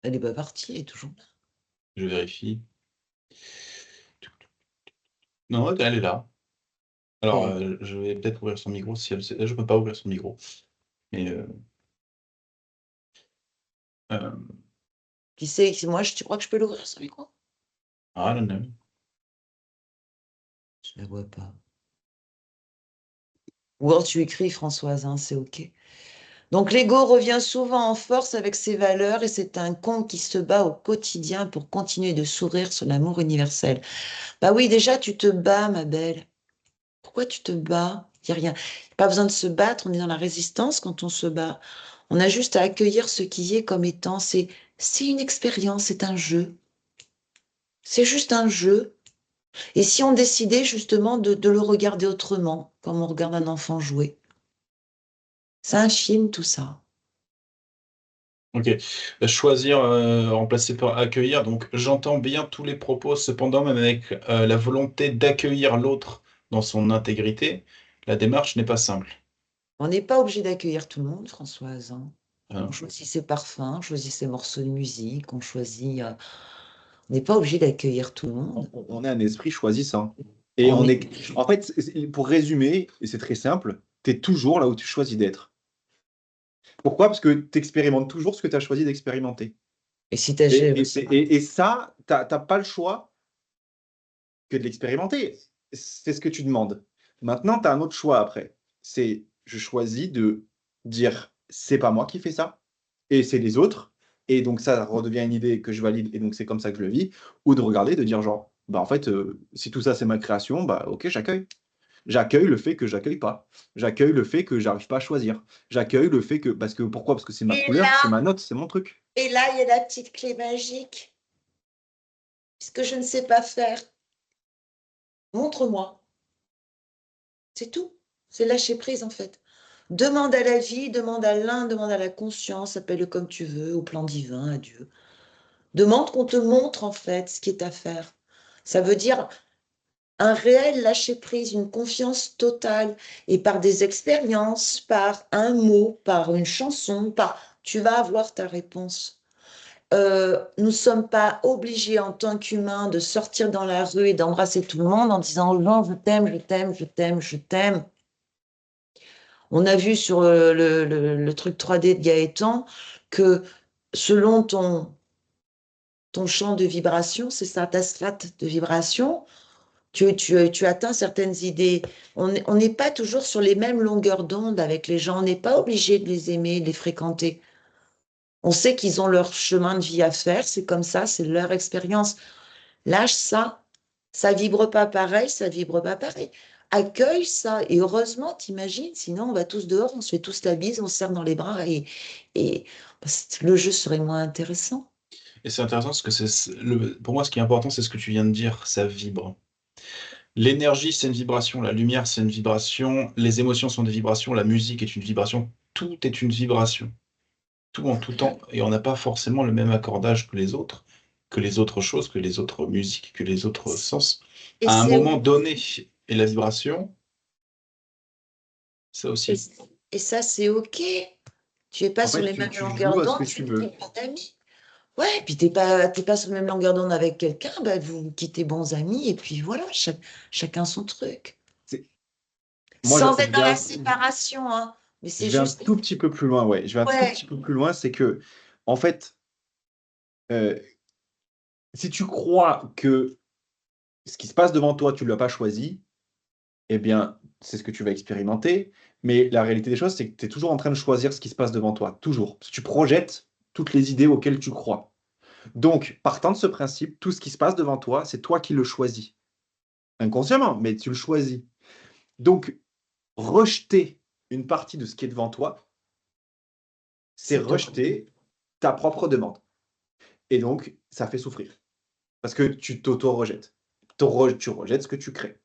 Elle n'est pas partie, elle est toujours là. Je vérifie. Non, elle est là. Alors, Bon. je vais peut-être ouvrir son micro si elle sait. Je peux pas ouvrir son micro. Mais euh, Qui sait, moi, tu crois que je peux l'ouvrir, ce micro? I don't know. Je ne la vois pas. Ou alors tu écris, Françoise, hein, c'est OK. Donc l'ego revient souvent en force avec ses valeurs et c'est un con qui se bat au quotidien pour continuer de sourire sur l'amour universel. Bah oui, déjà tu te bats, ma belle. Pourquoi tu te bats? Il n'y a rien. Pas besoin de se battre, on est dans la résistance quand on se bat. On a juste à accueillir ce qui est comme étant. C'est une expérience, c'est un jeu. C'est juste un jeu. Et si on décidait justement de le regarder autrement, comme on regarde un enfant jouer? C'est un film, tout ça. Ok. Choisir, remplacer par accueillir. Donc, j'entends bien tous les propos, cependant, même avec la volonté d'accueillir l'autre dans son intégrité, la démarche n'est pas simple. On n'est pas obligé d'accueillir tout le monde, Françoise, hein. On Hein. choisit ses parfums, on choisit ses morceaux de musique, on choisit. On n'est pas obligé d'accueillir tout le monde. On est un esprit choisissant. Et On on est... est. En fait, pour résumer, et c'est très simple, tu es toujours là où tu choisis d'être. Pourquoi? Parce que tu expérimentes toujours ce que tu as choisi d'expérimenter. Et si t'as... Et ça, tu n'as pas le choix que de l'expérimenter. C'est ce que tu demandes. Maintenant, tu as un autre choix après. C'est je choisis de dire c'est pas moi qui fais ça, et c'est les autres. Et donc ça redevient une idée que je valide, et donc c'est comme ça que je le vis. Ou de regarder, de dire genre, bah en fait, si tout ça c'est ma création, bah ok, j'accueille. J'accueille le fait que j'accueille pas. J'accueille le fait que j'arrive pas à choisir. J'accueille le fait que. Parce que pourquoi? Parce que c'est ma Et couleur, c'est là, ma note, c'est mon truc. et là, il y a la petite clé magique. Ce que je ne sais pas faire, montre-moi. C'est tout. C'est lâcher prise, en fait. Demande à la vie, demande à l'un, demande à la conscience, appelle-le comme tu veux, au plan divin, à Dieu. Demande qu'on te montre en fait ce qui est à faire. Ça veut dire un réel lâcher-prise, une confiance totale. Et par des expériences, par un mot, par une chanson, tu vas avoir ta réponse. Nous ne sommes pas obligés en tant qu'humains de sortir dans la rue et d'embrasser tout le monde en disant aux gens je t'aime, je t'aime, je t'aime, je t'aime. On a vu sur le truc 3D de Gaëtan que selon ton champ de vibration, c'est ça, ta strate de vibration, tu atteins certaines idées. On n'est pas toujours sur les mêmes longueurs d'onde avec les gens. On n'est pas obligé de les aimer, de les fréquenter. On sait qu'ils ont leur chemin de vie à faire. C'est comme ça, c'est leur expérience. Lâche ça. Ça vibre pas pareil, ça vibre pas pareil. Accueille ça. Et heureusement, t'imagines, sinon on va tous dehors, on se fait tous la bise, on se serre dans les bras et le jeu serait moins intéressant. Et c'est intéressant parce que pour moi, ce qui est important, c'est ce que tu viens de dire, ça vibre. L'énergie, c'est une vibration, la lumière, c'est une vibration, les émotions sont des vibrations, la musique est une vibration, tout est une vibration, tout en tout temps, et on n'a pas forcément le même accordage que les autres choses, que les autres musiques, que les autres sens. Et À un c'est moment donné, et la vibration, ça et, aussi. et ça, c'est OK. Tu es pas En sur fait, les tu, mêmes tu joues longueurs à ce que d'onde, tu tu veux. n'es pas d'amis. Ouais, puis t'es pas sur la même longueur d'onde avec quelqu'un, bah, vous quittez bons amis, et puis voilà, chacun son truc. C'est- Moi, Sans être dans la séparation, hein. Mais c'est je vais un juste, tout petit peu plus loin, ouais. Je vais un tout ouais, petit peu plus loin, c'est que, en fait, euh, si tu crois que ce qui se passe devant toi, tu ne l'as pas choisi, eh bien, c'est ce que tu vas expérimenter. Mais la réalité des choses, c'est que tu es toujours en train de choisir ce qui se passe devant toi, toujours. Parce que tu projettes toutes les idées auxquelles tu crois. Donc, partant de ce principe, tout ce qui se passe devant toi, c'est toi qui le choisis. Inconsciemment, mais tu le choisis. Donc, rejeter une partie de ce qui est devant toi, c'est c'est toi. rejeter ta propre demande. Et donc, ça fait souffrir. Parce que tu t'auto-rejettes. Tu rejettes ce que tu crées.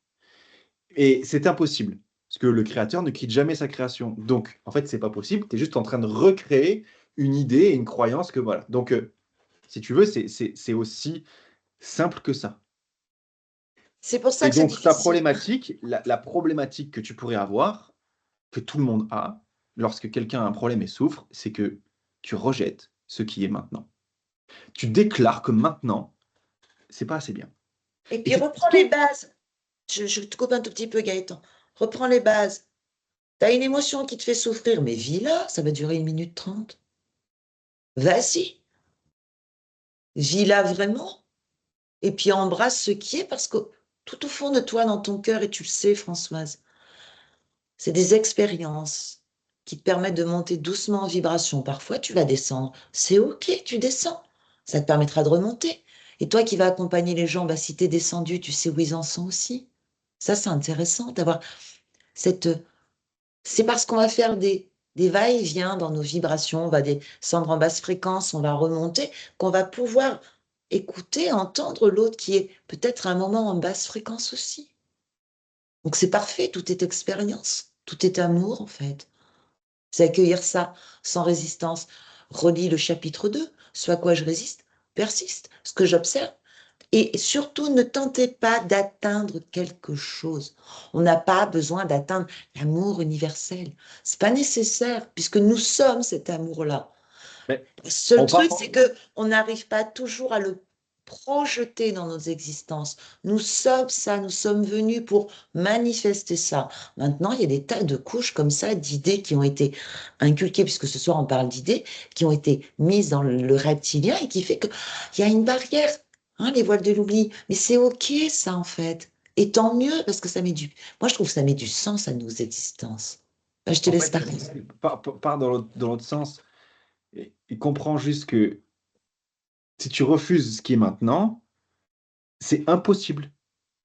Et c'est impossible. Parce que le créateur ne quitte jamais sa création. Donc, en fait, c'est pas possible. Tu es juste en train de recréer une idée et une croyance que voilà. Donc, si tu veux, c'est aussi simple que ça. C'est pour ça Et que c'est donc, ta difficile. problématique, la problématique que tu pourrais avoir, que tout le monde a, lorsque quelqu'un a un problème et souffre, c'est que tu rejettes ce qui est maintenant. Tu déclares que maintenant, c'est pas assez bien. Et Et puis c'est reprends les tout. bases. Je te coupe un tout petit peu, Gaëtan. Reprends les bases. T'as une émotion qui te fait souffrir, mais vis-la, ça va durer 1 minute 30. Vas-y, vis-la vraiment. Et puis embrasse ce qui est, parce que tout au fond de toi, dans ton cœur, et tu le sais, Françoise, c'est des expériences qui te permettent de monter doucement en vibration. Parfois, tu vas descendre. C'est OK, tu descends. Ça te permettra de remonter. Et toi qui vas accompagner les gens, bah, si tu es descendu, tu sais où ils en sont aussi. Ça, c'est intéressant d'avoir cette... C'est parce qu'on va faire des va-et-vient dans nos vibrations, on va descendre en basse fréquence, on va remonter, qu'on va pouvoir écouter, entendre l'autre qui est peut-être à un moment en basse fréquence aussi. Donc c'est parfait, tout est expérience, tout est amour en fait. C'est accueillir ça sans résistance. Relis le chapitre 2. Ce à quoi je résiste persiste. Ce que j'observe. Et surtout, ne tentez pas d'atteindre quelque chose. On n'a pas besoin d'atteindre l'amour universel. C'est pas nécessaire, puisque nous sommes cet amour-là. Mais Le seul on truc, part. c'est que on n'arrive pas toujours à le projeter dans nos existences. Nous sommes ça, nous sommes venus pour manifester ça. Maintenant, il y a des tas de couches comme ça d'idées qui ont été inculquées, puisque ce soir on parle d'idées, qui ont été mises dans le reptilien et qui fait qu'il y a une barrière, hein, les voiles de l'oubli. Mais c'est OK ça en fait. Et tant mieux, parce que ça met du... Moi, je trouve que ça met du sens à nos existences. Ben, je te En laisse fait, parler. part dans l'autre sens et comprends juste que si tu refuses ce qui est maintenant, c'est impossible.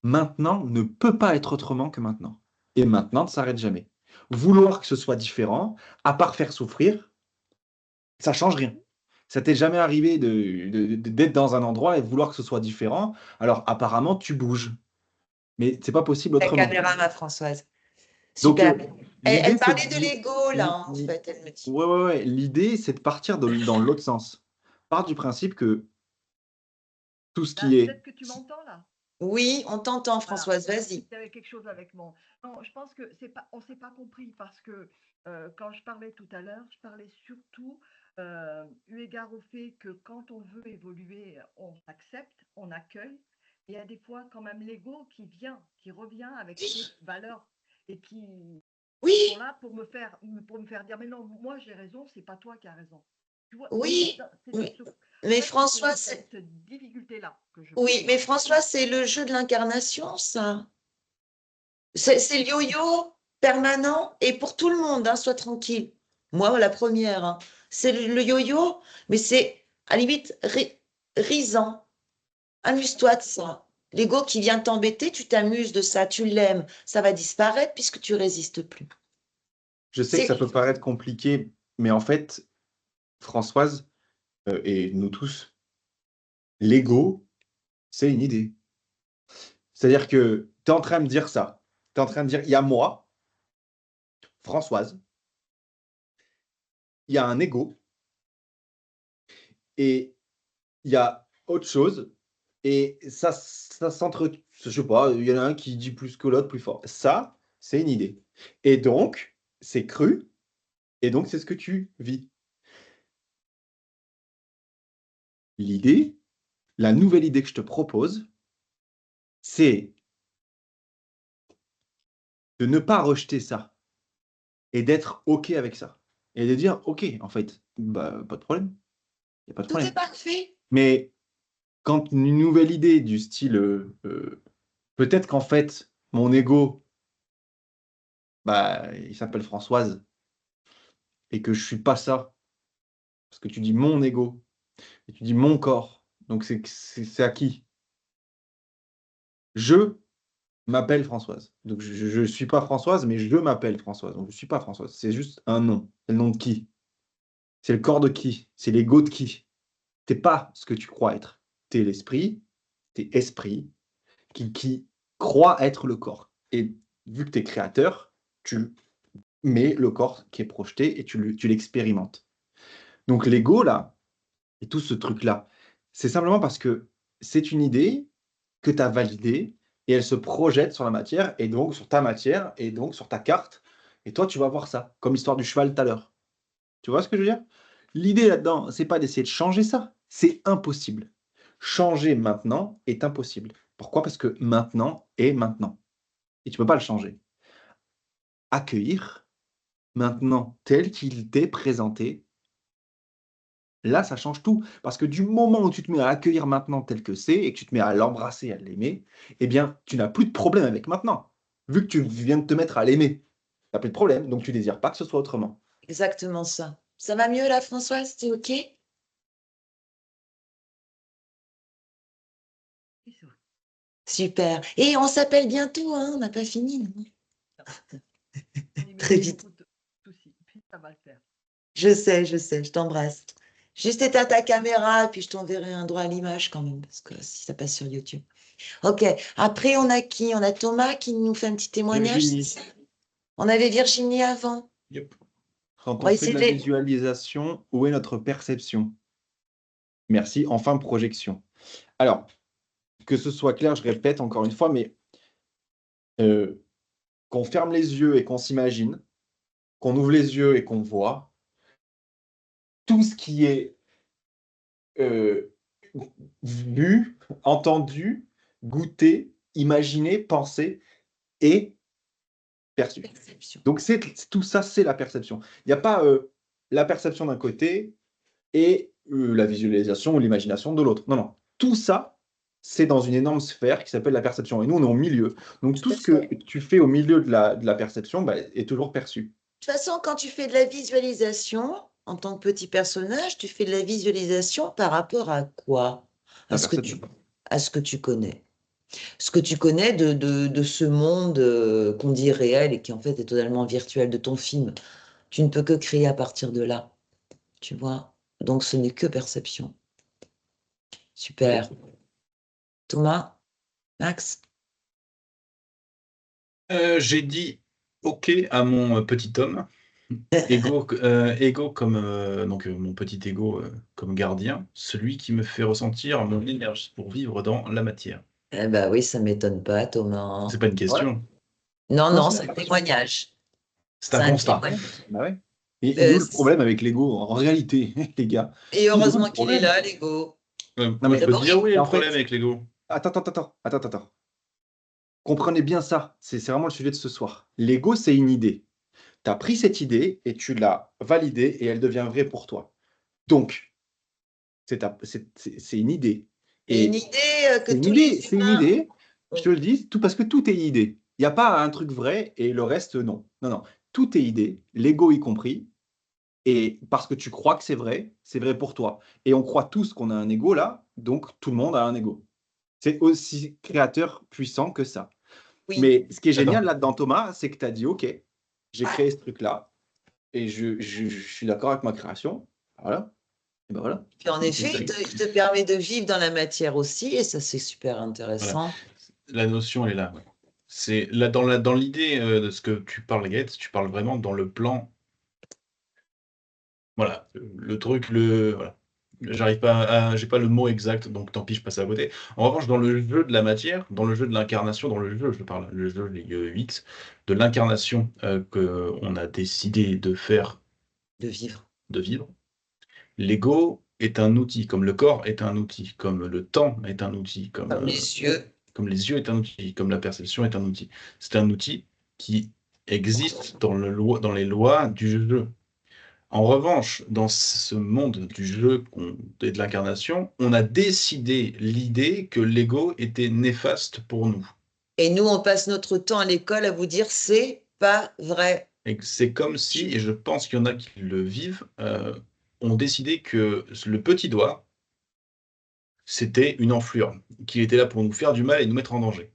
Maintenant ne peut pas être autrement que maintenant. Et maintenant ne s'arrête jamais. Vouloir que ce soit différent, à part faire souffrir, ça change rien. Ça t'est jamais arrivé d'être dans un endroit et de vouloir que ce soit différent. Alors apparemment, tu bouges. Mais c'est pas possible La autrement. caméra, ma Françoise. Donc, Super. Elle l'idée, c'est parlait de l'ego, là, l'i- en l'i- fait, elle me dit. ouais, ouais, ouais. L'idée, c'est de partir dans l'autre sens. Part du principe que tout ce qui est... Peut-être que tu m'entends là. Oui, on t'entend, Voilà. Françoise, vas-y. Il y avait quelque chose avec mon... Non, je pense que on ne s'est pas compris parce que quand je parlais tout à l'heure, je parlais surtout eu égard au fait que quand on veut évoluer, on accepte, on accueille. Et il y a des fois quand même l'ego qui revient avec ses valeurs et qui Oui, sont là pour me faire dire mais non, moi j'ai raison, c'est pas toi qui as raison. Tu vois, oui, c'est dans oui. ce- Mais en fait, François, c'est c'est... cette difficulté-là que je Oui, mais François, c'est le jeu de l'incarnation, ça. C'est le yo-yo permanent et pour tout le monde, hein, sois tranquille. Moi, la première, hein. C'est le yo-yo, mais c'est à la limite risant. Amuse-toi de ça. L'ego qui vient t'embêter, tu t'amuses de ça, tu l'aimes. Ça va disparaître puisque tu résistes plus. Je sais que ça C'est peut paraître compliqué, mais en fait, Françoise, et nous tous, l'ego, c'est une idée. C'est-à-dire que tu es en train de dire ça. Tu es en train de dire, il y a moi, Françoise, il y a un ego, et il y a autre chose, et ça s'entre... Je sais pas, il y en a un qui dit plus que l'autre, plus fort. Ça, c'est une idée. Et donc, c'est cru, et donc c'est ce que tu vis. L'idée, la nouvelle idée que je te propose, c'est de ne pas rejeter ça et d'être OK avec ça. Et de dire, OK, en fait, bah, pas de problème, il n'y a pas de tout est problème. parfait. Mais quand une nouvelle idée du style, peut-être qu'en fait, mon ego, bah, il s'appelle Françoise et que je suis pas ça, parce que tu dis mon ego et tu dis mon corps, donc c'est à qui? Je m'appelle Françoise. Donc je suis pas Françoise, mais je m'appelle Françoise. Donc je suis pas Françoise, c'est juste un nom. C'est le nom de qui? C'est le corps de qui? C'est l'ego de qui? T'es pas ce que tu crois être. T'es l'esprit, t'es esprit qui croit être le corps. Et vu que tu es créateur, tu mets le corps qui est projeté et tu l'expérimentes. Donc l'ego, là, et tout ce truc-là, c'est simplement parce que c'est une idée que tu as validée et elle se projette sur la matière et donc sur ta matière et donc sur ta carte. Et toi, tu vas voir ça, comme l'histoire du cheval tout à l'heure. Tu vois ce que je veux dire? L'idée là-dedans, c'est pas d'essayer de changer ça. C'est impossible. Changer maintenant est impossible. Pourquoi? Parce que maintenant est maintenant. Et tu peux pas le changer. Accueillir maintenant tel qu'il t'est présenté, là, ça change tout. Parce que du moment où tu te mets à accueillir maintenant tel que c'est et que tu te mets à l'embrasser, à l'aimer, eh bien, tu n'as plus de problème avec maintenant. Vu que tu viens de te mettre à l'aimer, tu n'as plus de problème, donc tu désires pas que ce soit autrement. Exactement ça. Ça va mieux là, Françoise? T'es OK? Super. Et on s'appelle bientôt, hein? On n'a pas fini, non? Très vite. Ça va le faire. Je sais, je t'embrasse. Juste éteins ta caméra et puis je t'enverrai un droit à l'image quand même, parce que si ça passe sur YouTube. OK. Après, on a qui? On a Thomas qui nous fait un petit témoignage. Virginie, On avait Virginie avant. Yep. quand On on va fait de la essayer de... visualisation, où est notre perception? Merci, enfin projection. Alors, que ce soit clair, je répète encore une fois, mais qu'on ferme les yeux et qu'on s'imagine, qu'on ouvre les yeux et qu'on voit, tout ce qui est vu, entendu, goûté, imaginé, pensé et perçu. Perception. Donc tout ça, c'est la perception. Il n'y a pas la perception d'un côté et la visualisation ou l'imagination de l'autre. Non, non. Tout ça, c'est dans une énorme sphère qui s'appelle la perception. Et nous, on est au milieu. Donc tout Tout à ce que fait. tu fais au milieu de la perception bah, est toujours perçu. De toute façon, quand tu fais de la visualisation, en tant que petit personnage, tu fais de la visualisation par rapport à quoi? La perception. À ce que tu connais. Ce que tu connais de ce monde qu'on dit réel et qui en fait est totalement virtuel de ton film. Tu ne peux que créer à partir de là, tu vois. Donc ce n'est que perception. Super. Thomas, Max, J'ai dit OK à mon petit homme. Ego comme donc mon petit ego comme gardien, celui qui me fait ressentir mon énergie pour vivre dans la matière. Eh ben oui, ça m'étonne pas, Thomas, C'est hein. pas une Voilà. question, Non, Non, non, c'est c'est une un relation. témoignage. c'est C'est un un constat. témoignage. Bah ouais. Et il est où le C'est- problème avec l'ego en réalité, les gars? Et Il est où le heureusement qu'il est problème? là, l'ego. Non, mais Je peux te D'abord, dire où il y a en le problème fait, avec l'ego. attends. Comprenez bien ça. C'est vraiment le sujet de ce soir. L'ego, c'est une idée. Tu as pris cette idée et tu l'as validée et elle devient vraie pour toi. Donc, c'est une idée. c'est une Et idée que c'est une tous les idée, c'est une humains. idée. Je te le dis, tout parce que tout est idée. Il n'y a pas un truc vrai et le reste, non. Non, non. Tout est idée, l'ego y compris. Et parce que tu crois que c'est vrai pour toi. Et on croit tous qu'on a un ego là, donc tout le monde a un ego. C'est aussi créateur puissant que ça. Oui. Mais ce qui est génial Attends, là-dedans, Thomas, c'est que tu as dit, OK, j'ai créé ce truc-là et je suis d'accord avec ma création. Voilà. Et ben voilà. Puis en effet, il te permet de vivre dans la matière aussi, et ça, c'est super voilà, intéressant. la notion elle est là. Ouais. C'est là dans l'idée de ce que tu parles, Gaët, tu parles vraiment dans le plan. Voilà, le truc, voilà. J'ai pas le mot exact, donc tant pis, je passe à côté. En revanche, dans le jeu de la matière, dans le jeu de l'incarnation, dans le jeu, je parle, le jeu les 8, de l'incarnation que on a décidé de faire, De vivre. de vivre, l'ego est un outil, comme le corps est un outil, comme le temps est un outil, Comme les yeux. comme les yeux est un outil, comme la perception est un outil. C'est un outil qui existe dans les lois du jeu. En revanche, dans ce monde du jeu et de l'incarnation, on a décidé l'idée que l'ego était néfaste pour nous. Et nous, on passe notre temps à l'école à vous dire c'est pas vrai. Et c'est comme si, et je pense qu'il y en a qui le vivent, ont décidé que le petit doigt, c'était une enflure, qu'il était là pour nous faire du mal et nous mettre en danger.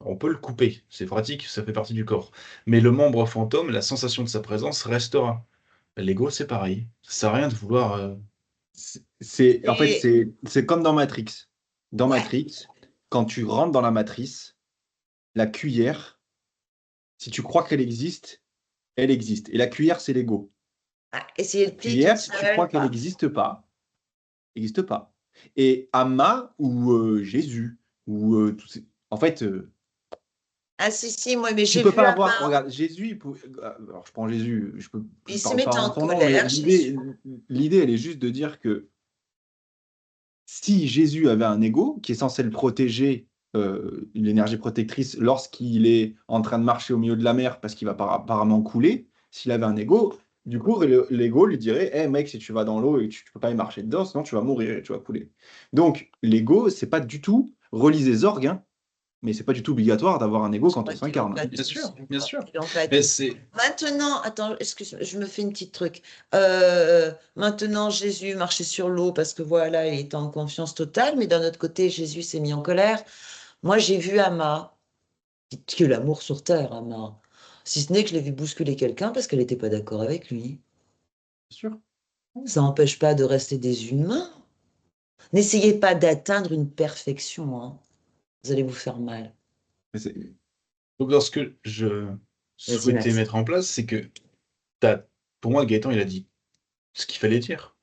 On peut le couper, c'est pratique, ça fait partie du corps. Mais le membre fantôme, la sensation de sa présence restera. L'ego, c'est pareil. Ça sert à rien de vouloir. En fait, Et c'est comme dans Matrix. Dans ouais. Matrix, quand tu rentres dans la matrice, la cuillère, si tu crois qu'elle existe, elle existe. Et la cuillère, c'est l'ego. Ah, et si elle La plie toute cuillère, si tu crois seule, qu'elle n'existe pas, n'existe pas. Et Amma ou Jésus, ou en fait, ah si, si, moi, mais tu j'ai peux vu pas un avoir. main. Regarde, Jésus, alors je prends Jésus, je Il se parle pas met en en son nom, mais colère, Jésus. l'idée, elle est juste de dire que si Jésus avait un ego qui est censé le protéger, l'énergie protectrice, lorsqu'il est en train de marcher au milieu de la mer parce qu'il va apparemment couler, s'il avait un ego, du coup, l'ego lui dirait, hey, mec, si tu vas dans l'eau et tu ne peux pas y marcher dedans, sinon tu vas mourir et tu vas couler. Donc, l'ego, c'est pas du tout, relisez Zorg, hein, mais c'est pas du tout obligatoire d'avoir un ego Je quand on crois qu'ils l'ont s'incarne. pas Bien dit. sûr, bien sûr. Ils l'ont pas Mais dit. c'est. Maintenant, attends, excuse-moi, je me fais une petite truc. Maintenant, Jésus marchait sur l'eau parce que voilà, il était en confiance totale, mais d'un autre côté, Jésus s'est mis en colère. Moi, j'ai vu Ama, que l'amour sur terre, Ama. Si ce n'est que je l'ai vu bousculer quelqu'un parce qu'elle n'était pas d'accord avec lui. Bien sûr. Ça n'empêche pas de rester des humains. N'essayez pas d'atteindre une perfection, hein. Vous allez vous faire mal. Mais Donc, dans ce que je Vas-y, souhaitais Max. mettre en place, c'est que pour moi, Gaëtan, il a dit ce qu'il fallait dire.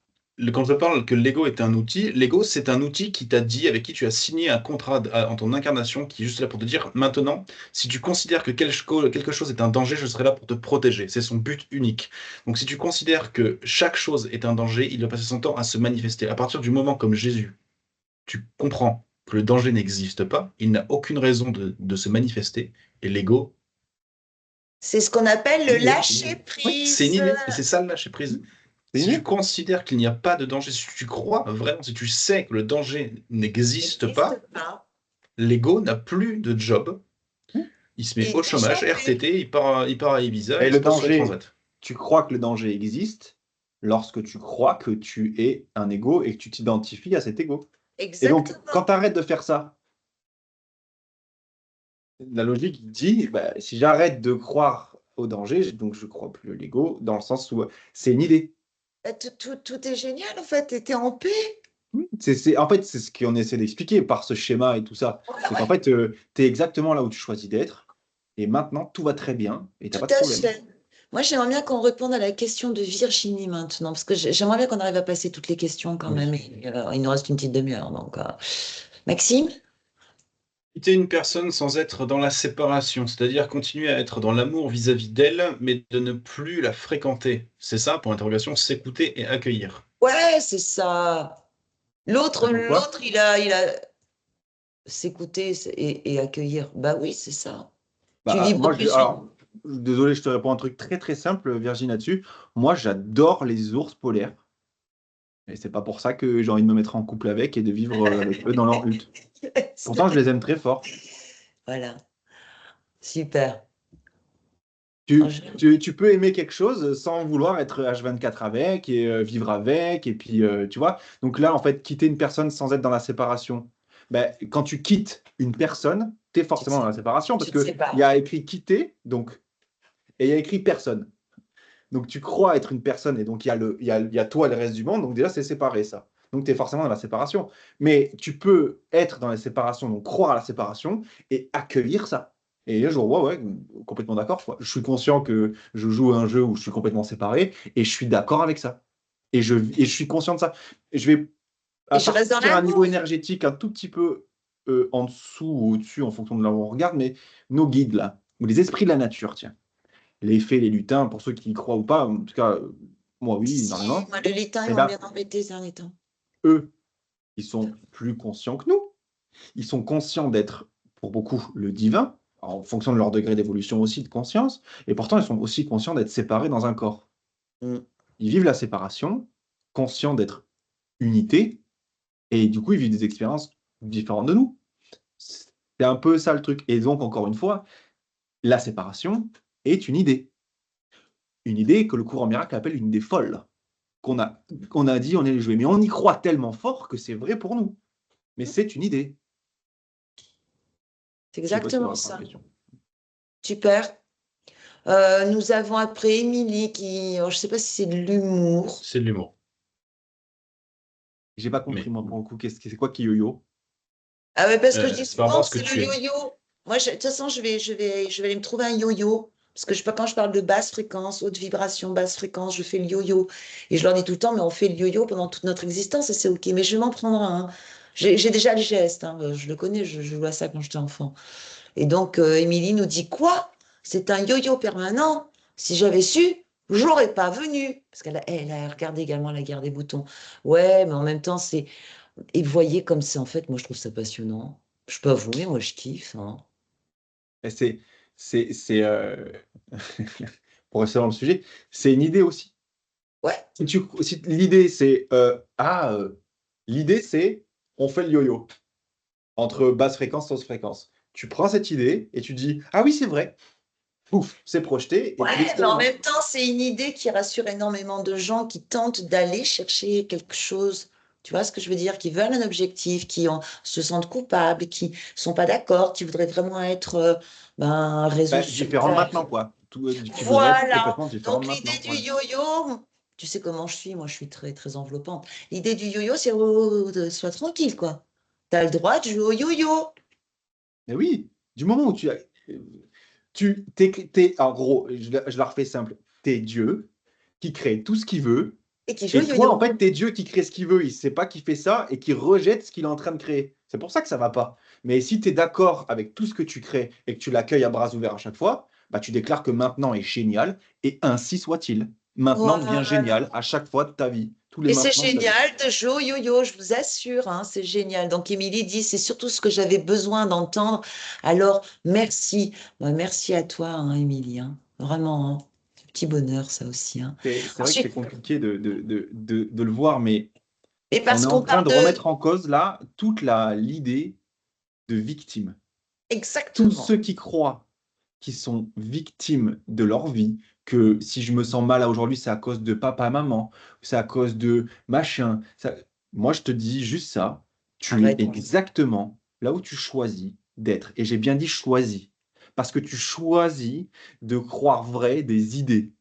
Quand je parle que l'ego est un outil, l'ego, c'est un outil qui t'a dit, avec qui tu as signé un contrat en ton incarnation, qui est juste là pour te dire, maintenant, si tu considères que quelque chose est un danger, je serai là pour te protéger. C'est son but unique. Donc si tu considères que chaque chose est un danger, il va passer son temps à se manifester. À partir du moment comme Jésus, tu comprends que le danger n'existe pas, il n'a aucune raison de se manifester, et l'ego, C'est ce qu'on appelle c'est le une idée. lâcher oui, c'est une prise. idée, et c'est ça le lâcher prise. C'est une Si tu idée. considères qu'il n'y a pas de danger, si tu crois vraiment, si tu sais que le danger n'existe N'existe pas, pas. l'ego n'a plus de job. Il se met Et au déjà chômage, vu. RTT, il part à Ibiza, Et il le se pose sur le danger, transat. tu crois que le danger existe lorsque tu crois que tu es un ego et que tu t'identifies à cet ego. Et donc, quand Exactement. tu arrêtes de faire ça, la logique dit, bah, si j'arrête de croire au danger, donc je crois plus à l'ego, dans le sens où c'est une idée. Bah, tout est génial, en fait. T'étais en paix. En fait, c'est ce qu'on essaie d'expliquer par ce schéma et tout ça. Ouais, C'est qu'en ouais, fait, tu es exactement là où tu choisis d'être, et maintenant, tout va très bien, et tu n'as tout pas de à problème. fait. Moi, j'aimerais bien qu'on réponde à la question de Virginie maintenant, parce que j'aimerais bien qu'on arrive à passer toutes les questions quand même. Oui. Il nous reste une petite demi-heure, donc. Maxime? Quitter une personne sans être dans la séparation, c'est-à-dire continuer à être dans l'amour vis-à-vis d'elle, mais de ne plus la fréquenter. C'est ça, pour interrogation, s'écouter et accueillir. Ouais, c'est ça. L'autre, Attends, quoi? il a s'écouter et accueillir. Bah oui, c'est ça. Tu Bah, vibres moi, plus. alors, désolé, je te réponds un truc très très simple, Virginie, là-dessus. Moi, j'adore les ours polaires. Et c'est pas pour ça que j'ai envie de me mettre en couple avec et de vivre avec eux dans leur hutte. Pourtant, je les aime très fort. Voilà, super. Oh, Tu, tu peux aimer quelque chose sans vouloir être H24 avec et vivre avec. Et puis, tu vois. Donc là, en fait, quitter une personne sans être dans la séparation. Ben, quand tu quittes une personne, tu es Tu te forcément dans sais, la séparation parce tu te qu'il y sépares. a écrit quitter donc, et il y a écrit personne. Donc tu crois être une personne et donc il y a toi et le reste du monde. Donc déjà, c'est séparé ça. Donc tu es forcément dans la séparation. Mais tu peux être dans la séparation, donc croire à la séparation et accueillir ça. Et là, je vois, ouais, complètement d'accord, quoi. Je suis conscient que je joue à un jeu où je suis complètement séparé et je suis d'accord avec ça. Et je suis conscient de ça. Et je vais Et à je reste dans partir à un niveau l'amour. énergétique un tout petit peu en dessous ou au-dessus en fonction de là où on regarde, mais nos guides là, ou les esprits de la nature, tiens les fées, les lutins, pour ceux qui y croient ou pas, en tout cas, moi oui, Si, énormément, moi, le lutin, ils et m'ont ben bien embêté ces derniers temps. eux, ils sont plus conscients que nous. Ils sont conscients d'être, pour beaucoup, le divin, en fonction de leur degré d'évolution aussi de conscience, et pourtant ils sont aussi conscients d'être séparés dans un corps. Mm. Ils vivent la séparation, conscients d'être unité, et du coup, ils vivent des expériences différentes de nous. C'est un peu ça le truc. Et donc, encore une fois, la séparation est une idée. Une idée que le courant miracle appelle une idée folle. qu'on a, qu'on a dit on allait jouer. Mais on y croit tellement fort que c'est vrai pour nous. Mais c'est une idée. C'est Je sais pas si ça va exactement répondre à la ça. question. Super. Nous avons après Émilie qui, alors, je ne sais pas si c'est de l'humour. C'est de l'humour. J'ai pas compris, Mais moi, pour le coup, c'est quoi qui yo-yo? Ah ouais, parce que je dis c'est par rapport souvent à que ce que c'est le tu es. yo-yo. Moi, de toute façon, je vais aller me trouver un yo-yo. Parce que quand je parle de basse fréquence, haute vibration, basse fréquence, je fais le yo-yo. Et je leur dis tout le temps, mais on fait le yo-yo pendant toute notre existence et c'est OK. Mais je vais m'en prendre un. J'ai déjà le geste, hein, je le connais, je jouais à ça quand j'étais enfant. Et donc, Émilie nous dit quoi? C'est un yo-yo permanent. Si j'avais su, j'aurais pas venu. Parce elle a regardé également la guerre des boutons. Ouais, mais en même temps, c'est. Et vous voyez comme c'est, en fait, moi, je trouve ça passionnant. Je sais pas vous, mais moi, je kiffe, hein. Et c'est pour rester dans le sujet, c'est une idée aussi. Ouais, Si l'idée, c'est l'idée, c'est on fait le yo-yo entre basse fréquence et haute fréquence. Tu prends cette idée et tu dis ah oui, c'est vrai. Pouf, c'est projeté et ouais, tu mais en l'expérimentes. même temps, c'est une idée qui rassure énormément de gens qui tentent d'aller chercher quelque chose. Tu vois ce que je veux dire? Qui veulent un objectif, se sentent coupables, qui sont pas d'accord, qui voudraient vraiment être ben, un réseau Bah, sur différent de Terre. maintenant, quoi. Tout, qui voudrait être Voilà. complètement différent de Donc l'idée maintenant. du Ouais. yo-yo, tu sais comment je suis, moi je suis très très enveloppante. L'idée du yo-yo, c'est sois tranquille, quoi. Tu as le droit de jouer au yo-yo. Mais oui, du moment où en gros, je la refais simple, t'es Dieu qui crée tout ce qu'il veut, Et qui joue au et toi, en yo-yo. fait, t'es Dieu qui crée ce qu'il veut, il sait pas qu'il fait ça et qui rejette ce qu'il est en train de créer. C'est pour ça que ça va pas. Mais si tu es d'accord avec tout ce que tu crées et que tu l'accueilles à bras ouverts à chaque fois, bah, tu déclares que maintenant est génial et ainsi soit-il. Maintenant devient Voilà. génial à chaque fois de ta vie, tous les Et c'est maintenant de ta vie. génial de jouer au yo-yo, je vous assure, hein, c'est génial. Donc, Émilie dit, c'est surtout ce que j'avais besoin d'entendre. Alors, merci. Merci à toi, hein, Émilie, hein. Vraiment, hein. Petit bonheur, ça aussi, hein. C'est vrai que c'est Ensuite, compliqué de le voir, mais et on parce est en qu'on train parle de de. remettre en cause là toute l'idée de victime. Tous Exactement. ceux qui croient qu'ils sont victimes de leur vie, que si je me sens mal à aujourd'hui, c'est à cause de papa, maman, c'est à cause de machin. Moi, je te dis juste ça. Tu es Arrête. exactement là où tu choisis d'être. Et j'ai bien dit choisis. Parce que tu choisis de croire vrai des idées.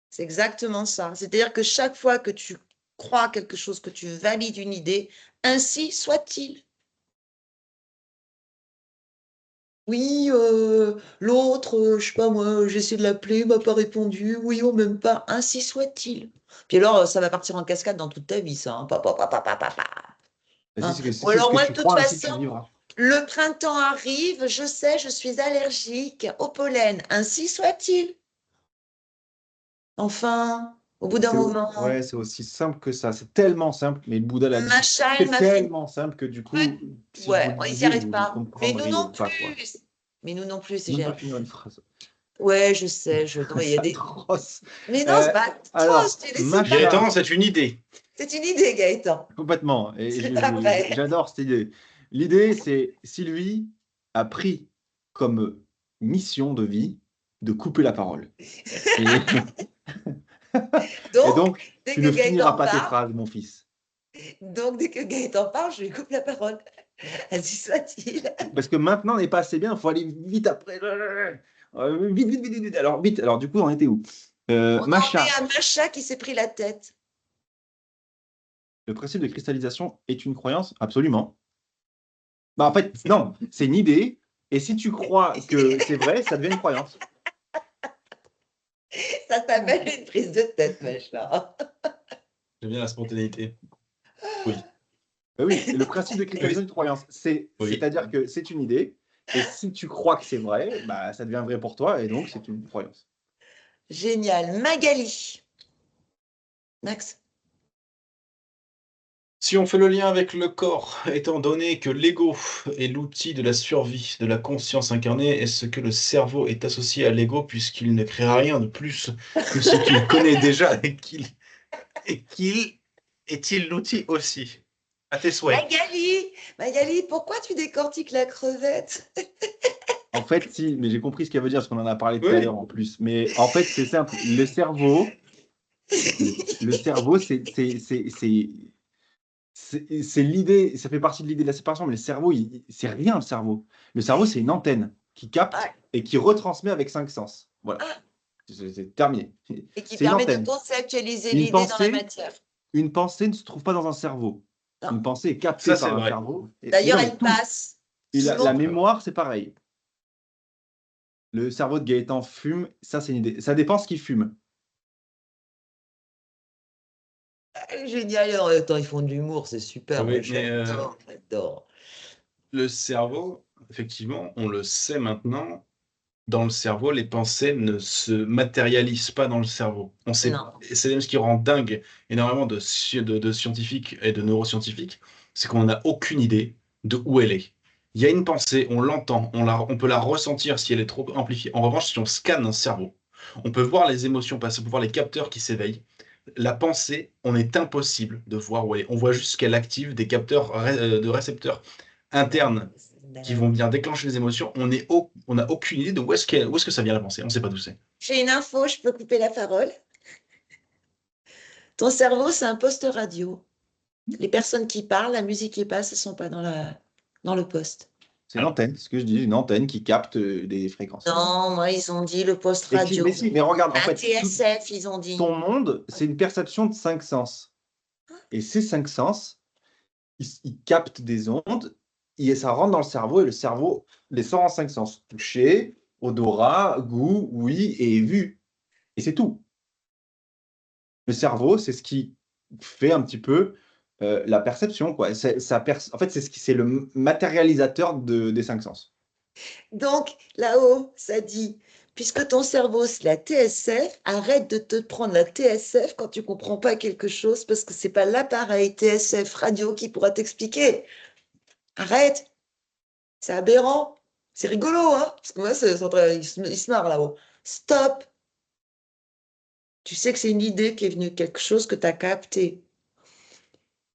C'est exactement ça. C'est-à-dire que chaque fois que tu crois quelque chose, que tu valides une idée, ainsi soit-il. Oui, l'autre, je sais pas moi, j'ai essayé de l'appeler, il m'a pas répondu. Oui, on m'aime pas, ainsi soit-il. Puis alors, ça va partir en cascade dans toute ta vie, ça. Hein. Vas-y, Hein. si Ou c'est ce alors que moi, tu de toute crois, ainsi tu façon, vivras. le printemps arrive, je sais, je suis allergique au pollen, ainsi soit-il. Enfin, au bout d'un moment, Ouais, c'est aussi simple que ça. C'est tellement simple, mais le Bouddha l'a dit. Machin, elle C'est m'a fait tellement simple que du peu. coup, si je vous Ouais, le ils n'y disais, arrivent vous ne pas. Mais nous comprendriez non pas, quoi. plus. Mais nous non plus, c'est Même pas génial. finir une phrase. Ouais, je sais, non, mais il y a C'est des. atroce. Mais non, c'est Euh, pas atroce, alors, tu laisses pas. Gaëtan, Macha, c'est une idée. C'est une idée, Gaëtan. complètement. Et C'est pas vrai. j'adore cette idée. L'idée, c'est Sylvie a pris comme mission de vie de couper la parole. Et, et Donc, donc, dès tu que ne finiras Gaëtan pas tes parle, phrases, mon fils. je lui coupe la parole. Ainsi soit-il. Parce que maintenant n'est pas assez bien, il faut aller vite après. Vite, vite, vite, vite. Alors, vite. Alors, du coup, on était où? On en est Macha, à Macha qui s'est pris la tête. le principe de cristallisation est une croyance? Absolument. Bah, en fait, non, c'est une idée. Et si tu crois que c'est vrai, ça devient une croyance. Ça s'appelle une prise de tête, Macha. J'aime bien la spontanéité. Oui, Bah oui, le principe de cristallisation oui, est une croyance. oui. C'est-à-dire que c'est une idée. Et si tu crois que c'est vrai, bah, ça devient vrai pour toi. Et donc, c'est une croyance. Génial. Magali. Max. Si on fait le lien avec le corps, étant donné que l'ego est l'outil de la survie de la conscience incarnée, est-ce que le cerveau est associé à l'ego puisqu'il ne créera rien de plus que ce qu'il connaît déjà et qu'il est-il l'outil aussi? À tes souhaits. Magali, pourquoi tu décortiques la crevette? En fait, si, mais j'ai compris ce qu'elle veut dire, parce qu'on en a parlé tout à Oui, l'heure en plus. Mais en fait, c'est simple. Le cerveau, c'est l'idée, ça fait partie de l'idée de la séparation, mais le cerveau, c'est rien, le cerveau. Le cerveau, c'est une antenne qui capte Ah, et qui retransmet avec cinq sens. Voilà, ah, c'est terminé. et qui C'est une permet de antenne. conceptualiser Une l'idée dans la pensée, matière. une pensée ne se trouve pas dans un cerveau. Non. Une pensée est captée ça c'est par un vrai. cerveau. Mais D'ailleurs, non, mais elle tout. passe. Et la Sinon, mémoire, c'est pareil. Le cerveau de Gaëtan fume, ça, c'est une idée. Ça dépend ce qu'il fume. génial. Attends, ils font de l'humour, c'est super. Moi, Oui, mais j'adore. le cerveau, effectivement, on le sait maintenant, dans le cerveau, les pensées ne se matérialisent pas dans le cerveau. On sait, Non. et c'est même ce qui rend dingue énormément de scientifiques et de neuroscientifiques, c'est qu'on n'a aucune idée de où elle est. Il y a une pensée, on l'entend, on peut la ressentir si elle est trop amplifiée. En revanche, si on scanne un cerveau, on peut voir les émotions passer, on peut voir les capteurs qui s'éveillent. La pensée, on est impossible de voir où elle est. On voit juste qu'elle active des capteurs de récepteurs internes qui vont bien déclencher les émotions. On n'a aucune idée de où est-ce que ça vient la pensée. On ne sait pas d'où c'est. J'ai une info, je peux couper la parole. Ton cerveau, c'est un poste radio. Les personnes qui parlent, la musique qui passe, elles ne sont pas dans le poste. C'est une antenne, ce que je dis, une antenne qui capte des fréquences. Non, moi, ils ont dit le poste Et qui, radio. mais si, mais regarde, en Un fait, tout TSF, ils ont dit. ton monde, c'est une perception de cinq sens. Et ces cinq sens, ils captent des ondes, et ça rentre dans le cerveau, et le cerveau les sort en cinq sens. Toucher, odorat, goût, ouïe et vue. Et c'est tout. Le cerveau, c'est ce qui fait un petit peu la perception, quoi. En fait, c'est le matérialisateur des cinq sens. Donc, là-haut, ça dit, puisque ton cerveau, c'est la TSF, arrête de te prendre la TSF quand tu comprends pas quelque chose, parce que c'est pas l'appareil TSF radio qui pourra t'expliquer. Arrête, c'est aberrant. C'est rigolo, hein? Parce que moi, il se marre là-haut. Stop. Tu sais que c'est une idée qui est venue, quelque chose que tu as capté.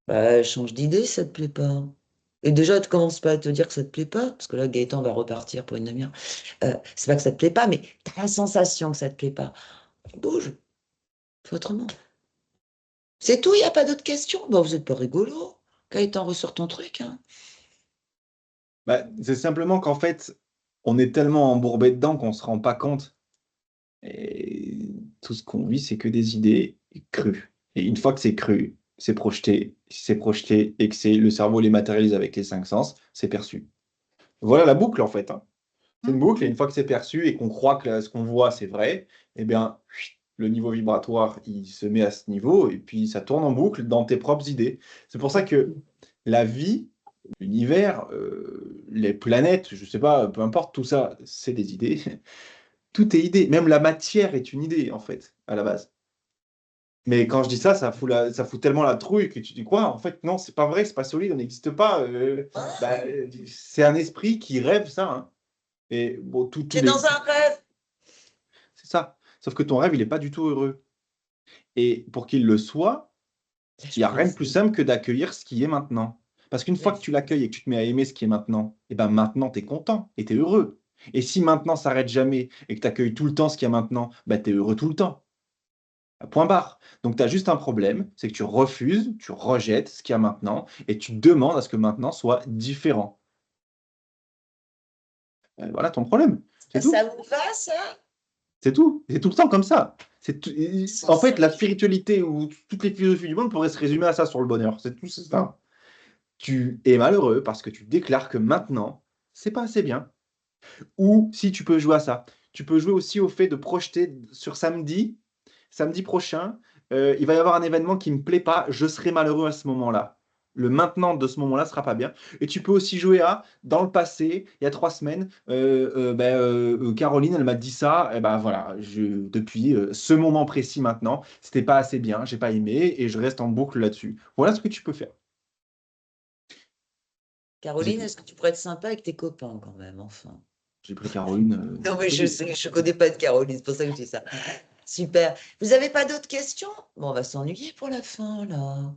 Bah, change d'idée si ça te plaît pas. Et déjà, tu commences pas à te dire que ça te plaît pas, parce que là, Gaëtan va repartir pour une demi-heure. C'est pas que ça te plaît pas, mais tu as la sensation que ça te plaît pas. Bouge, fais autrement. C'est tout, il n'y a pas d'autres questions. Bah, vous êtes pas rigolo. Gaëtan, ressort ton truc, hein. Bah, c'est simplement qu'en fait, on est tellement embourbé dedans qu'on ne se rend pas compte. Et tout ce qu'on vit, c'est que des idées crues. Et une fois que c'est cru, c'est projeté. Si c'est projeté et que le cerveau les matérialise avec les cinq sens, c'est perçu. Voilà la boucle, en fait, hein. C'est une boucle, et une fois que c'est perçu et qu'on croit que ce qu'on voit, c'est vrai, eh bien, le niveau vibratoire, il se met à ce niveau, et puis ça tourne en boucle dans tes propres idées. C'est pour ça que la vie, l'univers, les planètes, je sais pas, peu importe, tout ça, c'est des idées. Tout est idée. Même la matière est une idée, en fait, à la base. Mais quand je dis ça, ça fout tellement la trouille que tu dis quoi? En fait, non, c'est pas vrai, c'est pas solide, on n'existe pas. Bah, c'est un esprit qui rêve ça, hein. Et bon, C'est dans un rêve. c'est ça. Sauf que ton rêve, il n'est pas du tout heureux. Et pour qu'il le soit, il n'y a rien de plus simple que d'accueillir ce qui est maintenant. Parce qu'une fois que tu l'accueilles et que tu te mets à aimer ce qui est maintenant, et ben maintenant, tu es content et tu es heureux. Et si maintenant, ça s'arrête jamais et que tu accueilles tout le temps ce qu'il y a maintenant, ben, tu es heureux tout le temps. Point barre. Donc, tu as juste un problème, c'est que tu refuses, tu rejettes ce qu'il y a maintenant et tu demandes à ce que maintenant soit différent. Et voilà ton problème. C'est tout. Ça vous va, ça? C'est tout. C'est tout le temps comme ça. Sans En fait, la ça. spiritualité ou toutes les philosophies du monde pourraient se résumer à ça sur le bonheur. C'est tout ça. Tu es malheureux parce que tu déclares que maintenant, c'est pas assez bien. Ou si tu peux jouer à ça, tu peux jouer aussi au fait de projeter sur samedi prochain, il va y avoir un événement qui me plaît pas, je serai malheureux à ce moment-là. Le maintenant de ce moment-là sera pas bien. Et tu peux aussi jouer à, dans le passé, il y a 3 semaines, Caroline, elle m'a dit ça, et ben voilà, depuis ce moment précis maintenant, c'était pas assez bien, j'ai pas aimé, et je reste en boucle là-dessus. Voilà ce que tu peux faire. Caroline, est-ce que tu pourrais être sympa avec tes copains quand même, enfin? J'ai pris Caroline. Non, mais je sais, je connais pas de Caroline, c'est pour ça que je dis ça. Super. Vous avez pas d'autres questions? Bon, on va s'ennuyer pour la fin, là.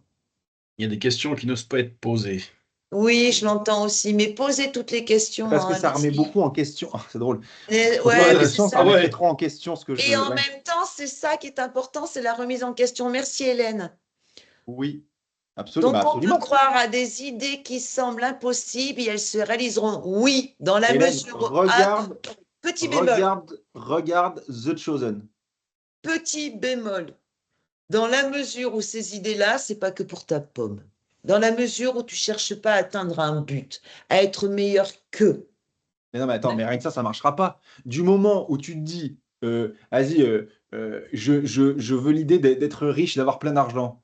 Il y a des questions qui n'osent pas être posées. Oui, je l'entends aussi, mais posez toutes les questions, Parce que hein, ça remet allez-y. beaucoup en question. Ah, c'est drôle. Ouais, Poser des mais c'est questions, ça ça. remettrait ouais. trop en question ce que je Et veux. en Ouais. même temps, c'est ça qui est important, c'est la remise en question. Merci, Hélène. Oui, absolument, Donc, on peut absolument. croire à des idées qui semblent impossibles et elles se réaliseront. Oui, dans la Hélène, mesure où... Ah, regarde, petit bémol, regarde The Chosen. petit bémol. Dans la mesure où ces idées-là, c'est pas que pour ta pomme. Dans la mesure où tu cherches pas à atteindre un but, à être meilleur qu'eux. Mais non, mais attends, mais rien que ça marchera pas. Du moment où tu te dis, vas-y, je veux l'idée d'être riche, d'avoir plein d'argent.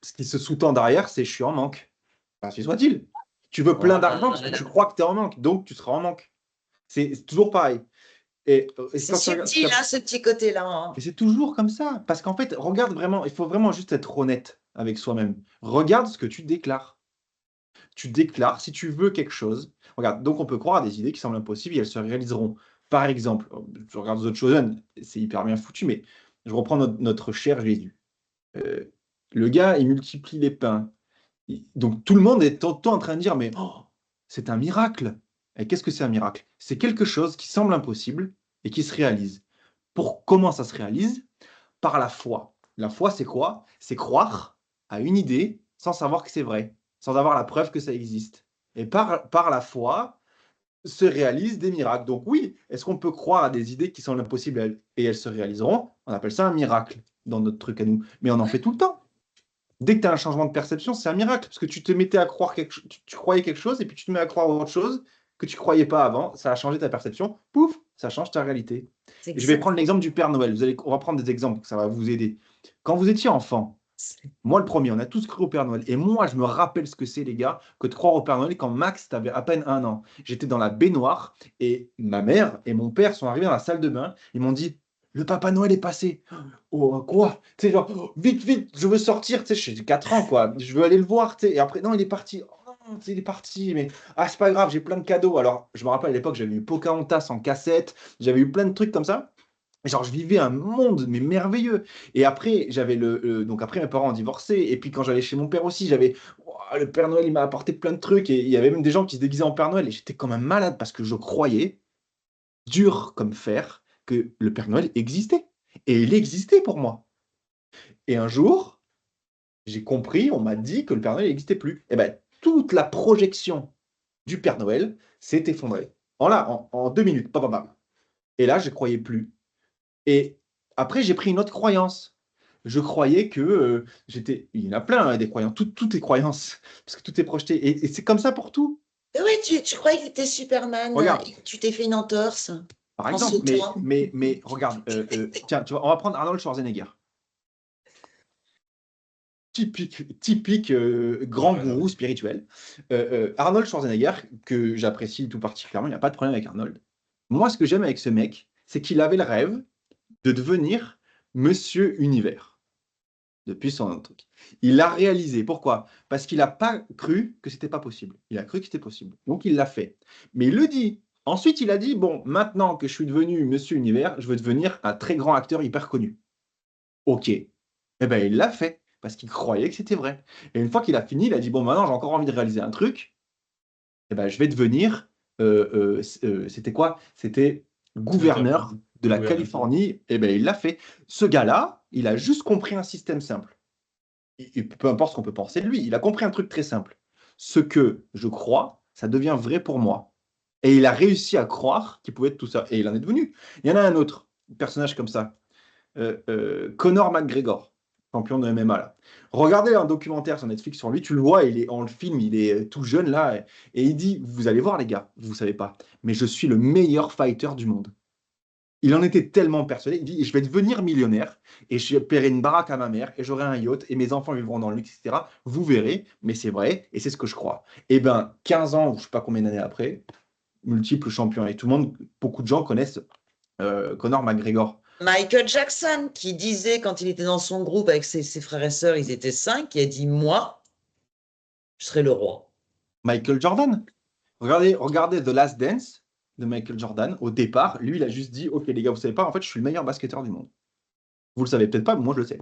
Ce qui se sous-tend derrière, c'est je suis en manque. Ainsi soit-il. Tu veux plein d'argent parce que tu crois que tu es en manque, donc tu seras en manque. C'est toujours pareil. Et C'est quand tu regardes, subtil, hein, ce petit côté-là, hein. et c'est toujours comme ça. Parce qu'en fait, regarde vraiment, il faut vraiment juste être honnête avec soi-même. Regarde ce que tu déclares. Tu déclares si tu veux quelque chose. Regarde, donc on peut croire à des idées qui semblent impossibles et elles se réaliseront. Par exemple, je regarde The Chosen, c'est hyper bien foutu, mais je reprends notre cher Jésus. Euh, le gars, il multiplie les pains. Donc tout le monde est tout le temps en train de dire, mais oh, c'est un miracle. Et qu'est-ce que c'est un miracle? C'est quelque chose qui semble impossible et qui se réalise. Comment ça se réalise? Par la foi. La foi, c'est quoi? C'est croire à une idée sans savoir que c'est vrai, sans avoir la preuve que ça existe. Et par la foi, se réalisent des miracles. Donc oui, est-ce qu'on peut croire à des idées qui sont impossibles et elles se réaliseront? On appelle ça un miracle dans notre truc à nous. Mais on en fait tout le temps. Dès que tu as un changement de perception, c'est un miracle. Parce que tu te mettais à croire tu croyais quelque chose et puis tu te mets à croire autre chose que tu croyais pas avant. Ça a changé ta perception. Pouf, ça change ta réalité. C'est Je vais prendre exact. l'exemple du Père Noël. On va prendre des exemples, ça va vous aider. Quand vous étiez enfant, moi le premier, on a tous cru au Père Noël. Et moi, je me rappelle ce que c'est, les gars, que de croire au Père Noël quand Max avait à peine 1 an. J'étais dans la baignoire et ma mère et mon père sont arrivés dans la salle de bain. Ils m'ont dit, le Papa Noël est passé. Oh, quoi? Tu sais, genre, oh, vite, vite, je veux sortir. Tu sais, j'ai 4 ans, quoi. Je veux aller le voir. Tu sais. Et après, non, il est parti. Oh, non, tu sais, il est parti. Mais ah, c'est pas grave, j'ai plein de cadeaux. Alors, je me rappelle à l'époque, j'avais eu Pocahontas en cassette. J'avais eu plein de trucs comme ça. Genre, je vivais un monde, mais merveilleux. Et après, donc après, mes parents ont divorcé. Et puis, quand j'allais chez mon père aussi, j'avais, ouah, le Père Noël, il m'a apporté plein de trucs. Et il y avait même des gens qui se déguisaient en Père Noël. Et j'étais comme un malade parce que je croyais, dur comme fer, que le Père Noël existait. Et il existait pour moi. Et un jour, j'ai compris, on m'a dit que le Père Noël n'existait plus. Et ben, toute la projection du Père Noël s'est effondrée. En 2 minutes. Bam, bam, bam. Et là, je ne croyais plus. Et après, j'ai pris une autre croyance. Je croyais que j'étais. Il y en a plein, hein, des croyances. Tout est croyance, parce que tout est projeté. Et c'est comme ça pour tout. Mais ouais, tu croyais qu'il était Superman Regarde, et que tu t'es fait une entorse par en exemple, sautant. mais regarde, tiens, tu vois, on va prendre Arnold Schwarzenegger. Typique grand Ouais, non, gourou mais- spirituel. Arnold Schwarzenegger, que j'apprécie tout particulièrement, il n'y a pas de problème avec Arnold. Moi, ce que j'aime avec ce mec, c'est qu'il avait le rêve de devenir Monsieur Univers depuis son truc. Il l'a réalisé. Pourquoi? Parce qu'il n'a pas cru que c'était pas possible. Il a cru que c'était possible. Donc il l'a fait. Mais il le dit. Ensuite, il a dit, bon, maintenant que je suis devenu Monsieur Univers, je veux devenir un très grand acteur hyper connu. Ok. Eh ben, il l'a fait parce qu'il croyait que c'était vrai. Et une fois qu'il a fini, il a dit, bon, maintenant j'ai encore envie de réaliser un truc. Eh ben, je vais devenir, c'était quoi? C'était Sénateur. gouverneur de la Gouverneur. Californie. Eh ben, il l'a fait. Ce gars-là, il a juste compris un système simple. Peu importe ce qu'on peut penser de lui, il a compris un truc très simple. Ce que je crois, ça devient vrai pour moi. Et il a réussi à croire qu'il pouvait être tout ça. Et il en est devenu. Il y en a un autre personnage comme ça. Conor McGregor, champion de MMA là. Regardez un documentaire sur Netflix sur lui, tu le vois, il est en le film, il est tout jeune là, et il dit, vous allez voir les gars, vous savez pas, mais je suis le meilleur fighter du monde. Il en était tellement persuadé, il dit, je vais devenir millionnaire, et je paierai une baraque à ma mère, et j'aurai un yacht, et mes enfants vivront dans le luxe, etc. Vous verrez, mais c'est vrai, et c'est ce que je crois. Et ben, 15 ans, ou je sais pas combien d'années après, multiple champion, et tout le monde, beaucoup de gens connaissent Conor McGregor. Michael Jackson, qui disait quand il était dans son groupe avec ses frères et sœurs, ils étaient 5, qui a dit, moi, je serai le roi. Michael Jordan. Regardez The Last Dance de Michael Jordan. Au départ, lui, il a juste dit, OK, les gars, vous savez pas, en fait, je suis le meilleur basketteur du monde. Vous le savez peut-être pas, mais moi, je le sais.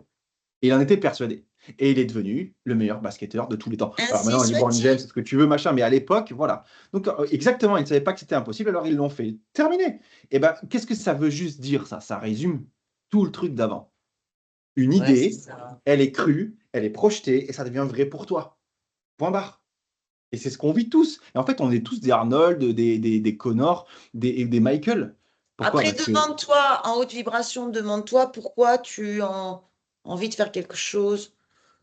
Et il en était persuadé. Et il est devenu le meilleur basketteur de tous les temps. Alors Ainsi maintenant, LeBron James, soit-il. c'est ce que tu veux, machin, mais à l'époque, voilà. Donc, exactement, ils ne savaient pas que c'était impossible, alors ils l'ont fait. Terminé. Et ben, qu'est-ce que ça veut juste dire, ça? Ça résume tout le truc d'avant. Une Ouais, c'est idée, ça. elle est crue, elle est projetée, et ça devient vrai pour toi. Point barre. Et c'est ce qu'on vit tous. Et en fait, on est tous des Arnold, des Connor, des Michael. Pourquoi? Après, Parce que demande-toi, en haute vibration, demande-toi pourquoi tu as envie de faire quelque chose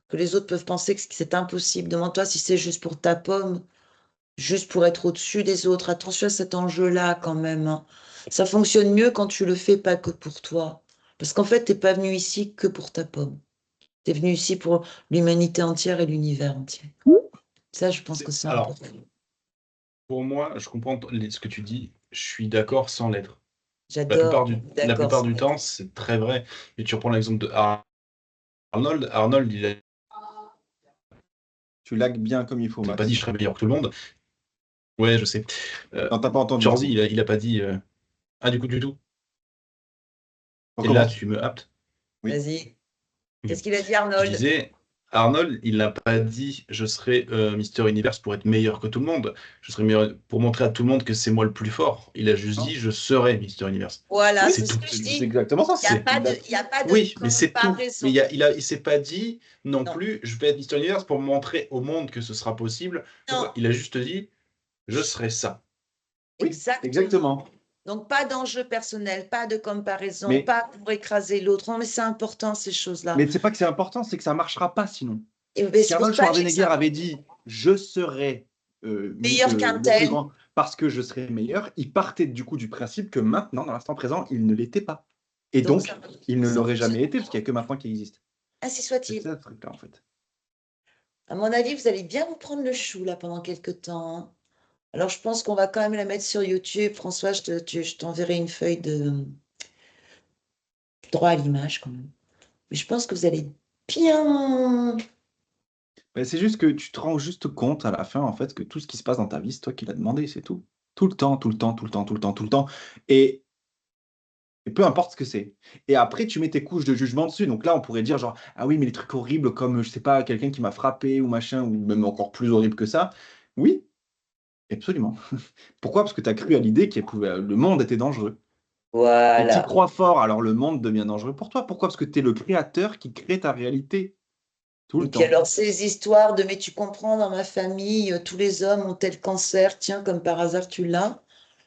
que les autres peuvent penser que c'est impossible. Demande-toi si c'est juste pour ta pomme, juste pour être au-dessus des autres. Attention à cet enjeu-là quand même, hein. Ça fonctionne mieux quand tu le fais pas que pour toi. Parce qu'en fait, t'es pas venu ici que pour ta pomme. Tu es venu ici pour l'humanité entière et l'univers entier. Ça, je pense que c'est Alors, important. pour moi, je comprends ce que tu dis. Je suis d'accord sans l'être. J'adore. La D'accord. plupart du temps, c'est très vrai. Et tu reprends l'exemple de Arnold. Arnold, il tu lags bien comme il faut, n'a pas Max. dit je serais meilleur que tout le monde. Ouais, je sais. Non, t'as pas entendu du Shorzy, coup. il a pas dit. Ah, du coup, du tout. Et là, Recommence. tu me aptes. Oui. Vas-y. Ok. Qu'est-ce qu'il a dit, Je Arnold? disais, Arnold, il n'a pas dit je serai Mister Universe pour être meilleur que tout le monde. Je serai meilleur pour montrer à tout le monde que c'est moi le plus fort. Il a juste dit Non. je serai Mister Universe. Voilà, Oui, c'est C'est ce tout. que je c'est dis. exactement ça. Il n'y a pas de, Il a il y a pas de Oui, mais c'est tout. Mais comparaison. il s'est pas dit non Non, plus je vais être Mister Universe pour montrer au monde que ce sera possible. non, Il a juste dit je serai ça. Oui, exactement. exactement. Donc, pas d'enjeu personnel, pas de comparaison, Mais, pas pour écraser l'autre. Non, mais c'est important, ces choses-là. mais c'est pas que c'est important, c'est que ça marchera pas sinon. Et ben, Si c'est pour Arnold ça que j'ai que Schwarzenegger ça. avait dit je serai Meilleur qu'un le plus tel. grand parce que je serai meilleur, il partait du coup du principe que maintenant, dans l'instant présent, il ne l'était pas. Et Donc, donc, il ne ça l'aurait fonctionne. jamais été, parce qu'il n'y a que maintenant qui existe. Ainsi C'est soit-il. ça le truc-là, en fait. À mon avis, vous allez bien vous prendre le chou, là, pendant quelques temps, hein. Alors, je pense qu'on va quand même la mettre sur YouTube. François, je t'enverrai une feuille de droit à l'image, quand même. Mais je pense que vous allez bien. Mais c'est juste que tu te rends juste compte à la fin, en fait, que tout ce qui se passe dans ta vie, c'est toi qui l'as demandé, c'est tout. Tout le temps, tout le temps, tout le temps, tout le temps, tout le temps. Et, et peu importe ce que c'est. Et après, tu mets tes couches de jugement dessus. Donc là, on pourrait dire genre, ah oui, mais les trucs horribles comme, je sais pas, quelqu'un qui m'a frappé ou machin, ou même encore plus horrible que ça. Oui, absolument. Pourquoi? Parce que tu as cru à l'idée que le monde était dangereux. Et tu y Voilà. crois fort, alors le monde devient dangereux pour toi. Pourquoi? Parce que tu es le créateur qui crée ta réalité tout Et le puis temps. alors, ces histoires de mais tu comprends, dans ma famille, tous les hommes ont tel cancer, tiens, comme par hasard, tu l'as.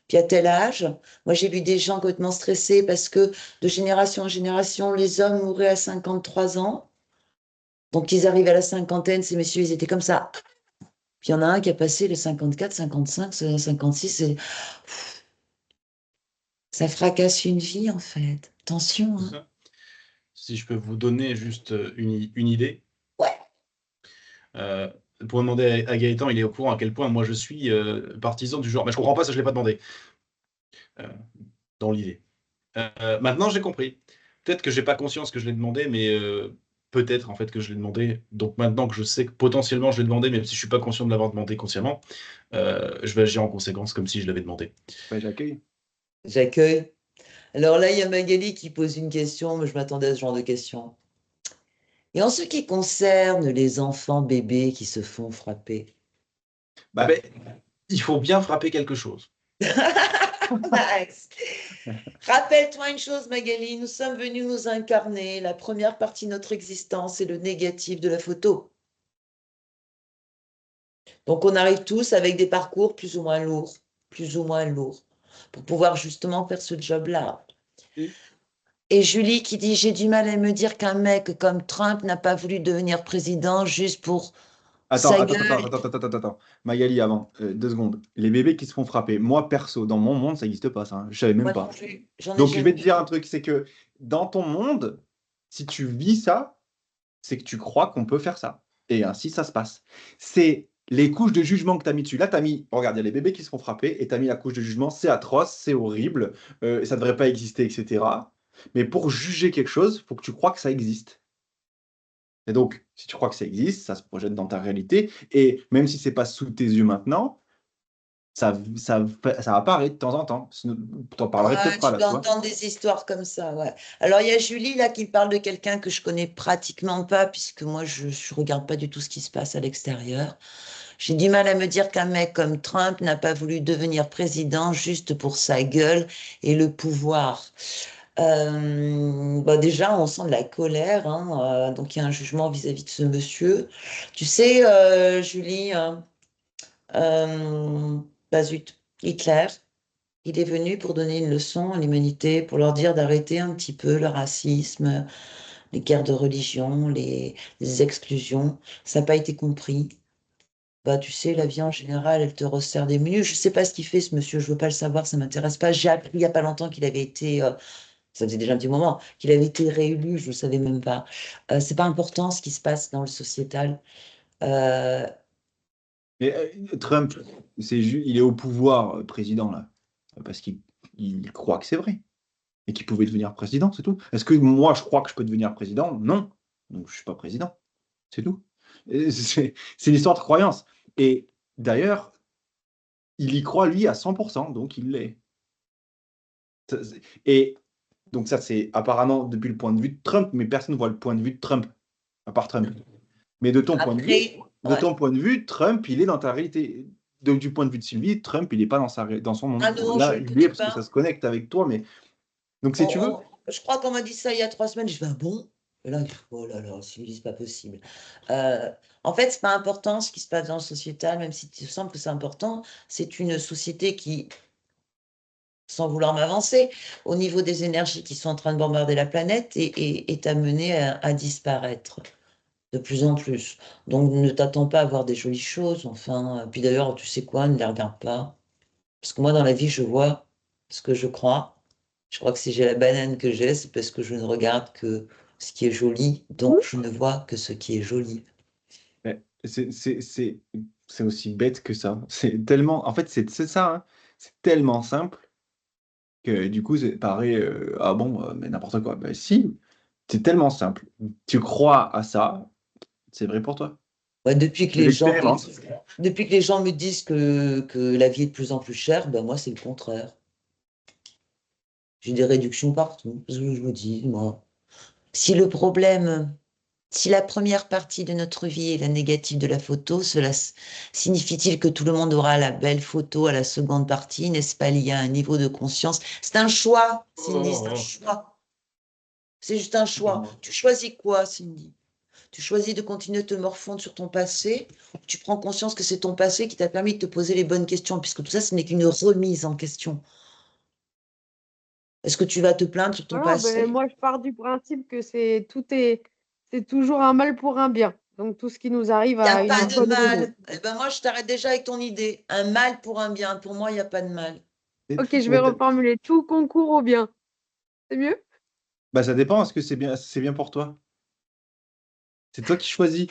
Puis à tel âge, moi j'ai vu des gens complètement stressés parce que de génération en génération, les hommes mouraient à 53 ans. Donc ils arrivent à la cinquantaine, ces messieurs, ils étaient comme ça. Puis il y en a un qui a passé les 54, 55, 56, et ça fracasse une vie, en fait. Attention, C'est hein. ça. Si je peux vous donner juste une idée, Ouais. euh, pour demander à Gaëtan, il est au courant à quel point moi je suis partisan du genre. Mais je comprends pas ça, je l'ai pas demandé. euh, dans l'idée. Maintenant, j'ai compris. Peut-être que j'ai pas conscience que je l'ai demandé, mais peut-être en fait que je l'ai demandé. Donc maintenant que je sais que potentiellement je l'ai demandé, même si je suis pas conscient de l'avoir demandé consciemment, je vais agir en conséquence comme si je l'avais demandé. Ouais, j'accueille. J'accueille. Alors là, il y a Magali qui pose une question, mais je m'attendais à ce genre de question. Et en ce qui concerne les enfants bébés qui se font frapper, Ah ben, il faut bien frapper quelque chose. Max, rappelle-toi une chose, Magali, nous sommes venus nous incarner. La première partie de notre existence est le négatif de la photo. Donc on arrive tous avec des parcours plus ou moins lourds, pour pouvoir justement faire ce job-là. Et- Et Julie qui dit, j'ai du mal à me dire qu'un mec comme Trump n'a pas voulu devenir président juste pour Attends, sa attends, attends, gueule. attends, attends, attends, attends. Magali, avant, 2 secondes. Les bébés qui se font frapper, moi perso, dans mon monde, ça n'existe pas, ça, hein. Je savais même Moi non pas. plus, j'en ai Donc je jamais vais te vu. dire un truc, c'est que dans ton monde, si tu vis ça, c'est que tu crois qu'on peut faire ça. Et ainsi, ça se passe. C'est les couches de jugement que tu as mis dessus. Là, tu as mis, regarde, il y a les bébés qui se font frapper et tu as mis la couche de jugement, c'est atroce, c'est horrible, ça ne devrait pas exister, etc. Mais pour juger quelque chose, il faut que tu crois que ça existe. Et donc, si tu crois que ça existe, ça se projette dans ta réalité. Et même si c'est pas sous tes yeux maintenant, ça apparaît de temps en temps. Tu en parlerais Ouais, peut-être pas tu là, peux tu vois. entendre des histoires comme ça, ouais. Alors, il y a Julie, là, qui parle de quelqu'un que je connais pratiquement pas, puisque moi, je ne regarde pas du tout ce qui se passe à l'extérieur. J'ai du mal à me dire qu'un mec comme Trump n'a pas voulu devenir président juste pour sa gueule et le pouvoir. Bah déjà, on sent de la colère, hein, donc il y a un jugement vis-à-vis de ce monsieur. Tu sais, Julie, euh, bah zut, Hitler. Il est venu pour donner une leçon à l'humanité, pour leur dire d'arrêter un petit peu le racisme, les guerres de religion, les exclusions. Ça n'a pas été compris. Bah, tu sais, la vie en général, elle te resserre des menus. Je ne sais pas ce qu'il fait, ce monsieur, je ne veux pas le savoir, ça ne m'intéresse pas. J'ai appris il n'y a pas longtemps qu'il avait été, ça faisait déjà un petit moment, qu'il avait été réélu, je ne le savais même pas. C'est pas important ce qui se passe dans le sociétal. Euh, Mais Trump, il est au pouvoir, président, là, parce qu'il croit que c'est vrai et qu'il pouvait devenir président, c'est tout. Est-ce que moi, je crois que je peux devenir président? Non. Donc, je ne suis pas président. C'est tout. Et c'est l'histoire de croyance. Et d'ailleurs, il y croit, lui, à 100%, donc il l'est. Et donc ça, c'est apparemment depuis le point de vue de Trump, mais personne ne voit le point de vue de Trump, à part Trump. Mais de ton point de vue, Après, ouais. Trump, il est dans ta réalité. Du point de vue de Sylvie, Trump, il n'est pas dans son Ah monde. non, je Là, ne le il y est connais parce que ça pas. se connecte avec toi, mais donc si tu veux, Je crois qu'on m'a dit ça il y a 3 semaines. Je fais, ah bon? Et là, oh là là, c'est pas possible. Euh, En fait, c'est pas important ce qui se passe dans le sociétal, même si tu semble que c'est important. C'est une société qui, sans vouloir m'avancer, au niveau des énergies qui sont en train de bombarder la planète, est amenée à disparaître de plus en plus. Donc, ne t'attends pas à voir des jolies choses. Enfin, puis d'ailleurs, tu sais quoi, ne les regarde pas. Parce que moi, dans la vie, je vois ce que je crois. Je crois que si j'ai la banane que j'ai, c'est parce que je ne regarde que ce qui est joli, donc je ne vois que ce qui est joli. eh, c'est aussi bête que ça. C'est tellement, en fait, c'est ça, hein. C'est tellement simple que du coup, ça paraît, ah bon, mais n'importe quoi. Ben si, c'est tellement simple. Tu crois à ça, c'est vrai pour toi. Ouais, Tu l'expérimentes. depuis que les gens me disent que la vie est de plus en plus chère, ben moi, c'est le contraire. J'ai des réductions partout. Parce que je me dis, moi, si le problème, si la première partie de notre vie est la négative de la photo, cela signifie-t-il que tout le monde aura la belle photo à la seconde partie? N'est-ce pas lié à un niveau de conscience? C'est un choix, Cindy, c'est un Oh, choix. C'est juste un choix. oh. Tu choisis quoi, Cindy? Tu choisis de continuer de te morfondre sur ton passé, ou tu prends conscience que c'est ton passé qui t'a permis de te poser les bonnes questions, puisque tout ça, ce n'est qu'une remise en question. Est-ce que tu vas te plaindre sur ton Voilà, ben, passé? moi, je pars du principe que c'est toujours un mal pour un bien. Donc, tout ce qui nous arrive Il n'y a a pas une de bonne raison. mal. Eh ben moi, je t'arrête déjà avec ton idée. Un mal pour un bien. Pour moi, il n'y a pas de mal. Et Ok, tout- je vais mais t'as- reformuler. Tout concourt au bien. C'est mieux? Bah, ça dépend, est-ce que c'est bien pour toi? C'est toi qui choisis.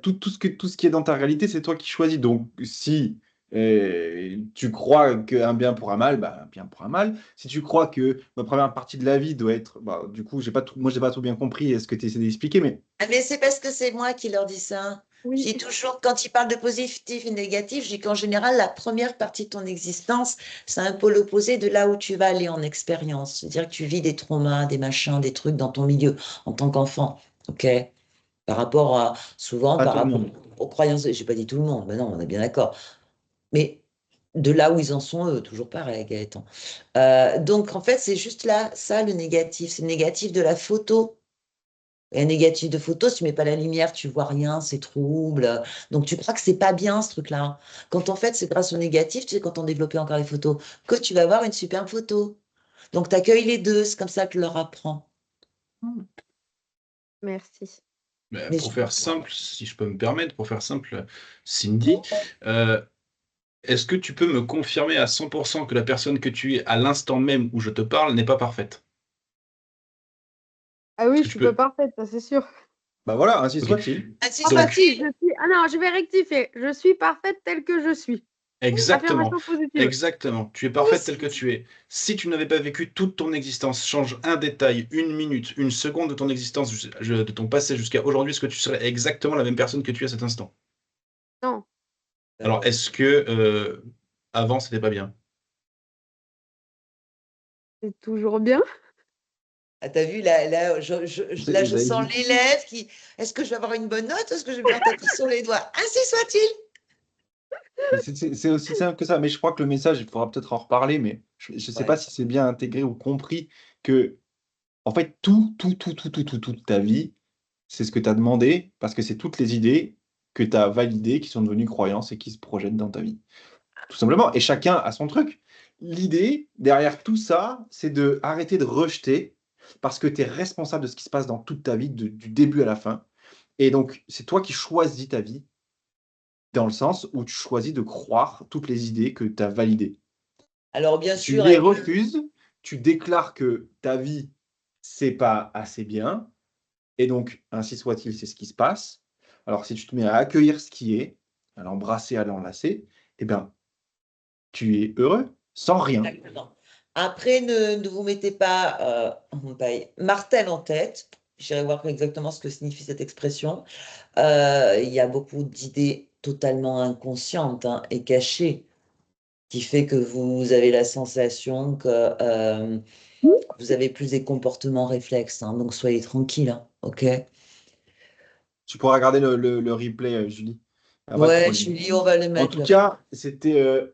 Tout ce qui est dans ta réalité, c'est toi qui choisis. Donc, si tu crois qu'un bien pour un mal, bah, un bien pour un mal. Si tu crois que ma première partie de la vie doit être. Bah, du coup, moi, j'ai pas tout bien compris ce que tu essaies d'expliquer, mais Ah, mais c'est parce que c'est moi qui leur dis ça. Je Oui. dis toujours, quand ils parlent de positif et négatif, je dis qu'en général, la première partie de ton existence, c'est un pôle opposé de là où tu vas aller en expérience. C'est-à-dire que tu vis des traumas, des machins, des trucs dans ton milieu en tant qu'enfant. OK? Souvent, pas par tout le rapport monde. aux croyances, j'ai pas dit tout le monde, mais non, on est bien d'accord. Mais de là où ils en sont, eux, toujours pareil, Gaëtan. Donc, en fait, c'est juste là, ça, le négatif. C'est le négatif de la photo. Et un négatif de photo, si tu mets pas la lumière, tu vois rien, c'est trouble. Donc, tu crois que c'est pas bien, ce truc-là. Quand en fait, c'est grâce au négatif, tu sais, quand on développait encore les photos, que tu vas avoir une superbe photo. Donc, tu accueilles les deux, c'est comme ça que je leur apprends. Merci. Mais Mais pour faire simple, si je peux me permettre, pour faire simple, Cindy, euh, est-ce que tu peux me confirmer à 100% que la personne que tu es à l'instant même où je te parle n'est pas parfaite? Ah oui, Est-ce je que tu suis pas peux... parfaite, ça c'est sûr. Bah voilà, ainsi Ok. soit-il. ainsi Enfin, Donc, si, soit-il. je suis. Ah non, je vais rectifier. Je suis parfaite telle que je suis. exactement, Affirmation positive. exactement. Tu es Moi parfaite telle aussi. que tu es. Si tu n'avais pas vécu toute ton existence, change un détail, une minute, une seconde de ton existence, de ton passé jusqu'à aujourd'hui, est-ce que tu serais exactement la même personne que tu es à cet instant? Non, Alors, est-ce que avant, c'était pas bien? c'est toujours bien. Ah, t'as vu, là, là, je Vous avez sens dit. l'élève qui. Est-ce que je vais avoir une bonne note? Est-ce que je vais me faire taper sur les doigts? Ainsi soit-il. Mais c'est aussi simple que ça. Mais je crois que le message, il faudra peut-être en reparler, mais je ne sais Ouais. pas si c'est bien intégré ou compris que, en fait, toute ta vie, c'est ce que tu as demandé, parce que c'est toutes les idées que tu as validées qui sont devenues croyances et qui se projettent dans ta vie. Tout simplement. Et chacun a son truc. L'idée, derrière tout ça, c'est de arrêter de rejeter, parce que tu es responsable de ce qui se passe dans toute ta vie, du début à la fin. Et donc, c'est toi qui choisis ta vie, dans le sens où tu choisis de croire toutes les idées que tu as validées. Alors, bien Si tu sûr, les avec refuses, tu déclares que ta vie, c'est pas assez bien, et donc, ainsi soit-il, c'est ce qui se passe. Alors, si tu te mets à accueillir ce qui est, à l'embrasser, à l'enlacer, eh bien, tu es heureux, sans rien. Exactement. Après, ne vous mettez pas martel en tête. J'irai voir exactement ce que signifie cette expression. Il y a beaucoup d'idées totalement inconscientes, hein, et cachées, qui fait que vous avez la sensation que vous avez plus des comportements réflexes, hein. Donc soyez tranquille, hein, ok? Tu pourras regarder le replay, Julie. Ah, pas de Ouais, problème. Julie, on va le En mettre tout là. cas, c'était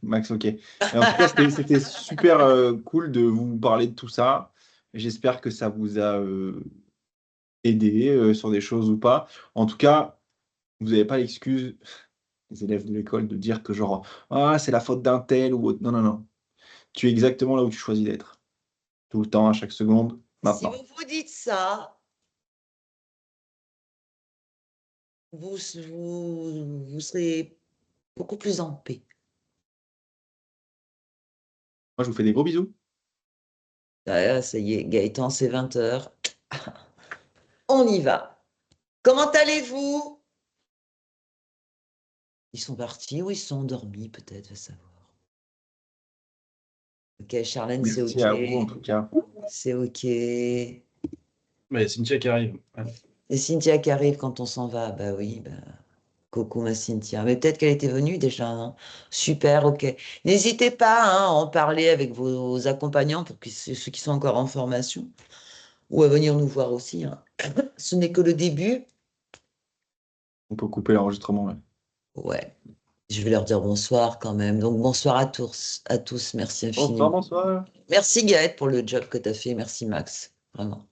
Max, ok. Et en tout cas, c'était super cool de vous parler de tout ça. J'espère que ça vous a aidé sur des choses ou pas. En tout cas, vous n'avez pas l'excuse, les élèves de l'école, de dire que genre, ah, c'est la faute d'un tel ou autre. Non, non, non. Tu es exactement là où tu choisis d'être. Tout le temps, à chaque seconde, Si maintenant. vous vous dites ça, vous serez beaucoup plus en paix. Moi, je vous fais des gros bisous. Ah, ça y est, Gaëtan, c'est 20h. On y va. Comment allez-vous? Ils sont partis ou ils sont endormis, peut-être, va savoir. Ok, Charlène, c'est Merci ok. à vous, en tout cas. C'est ok. Et Mais Cynthia qui arrive. Ouais. Cynthia qui arrive quand on s'en va. Bah oui, bah, coucou ma Cynthia. Mais peut-être qu'elle était venue déjà, non? Super, ok. N'hésitez pas, hein, à en parler avec vos accompagnants pour ceux qui sont encore en formation ou à venir nous voir aussi, hein. Ce n'est que le début. On peut couper l'enregistrement. Ouais. Ouais. Je vais leur dire bonsoir quand même. Donc bonsoir à tous. À tous. Merci Bonsoir, infiniment. bonsoir. Merci Gaët pour le job que tu as fait. Merci Max. Vraiment.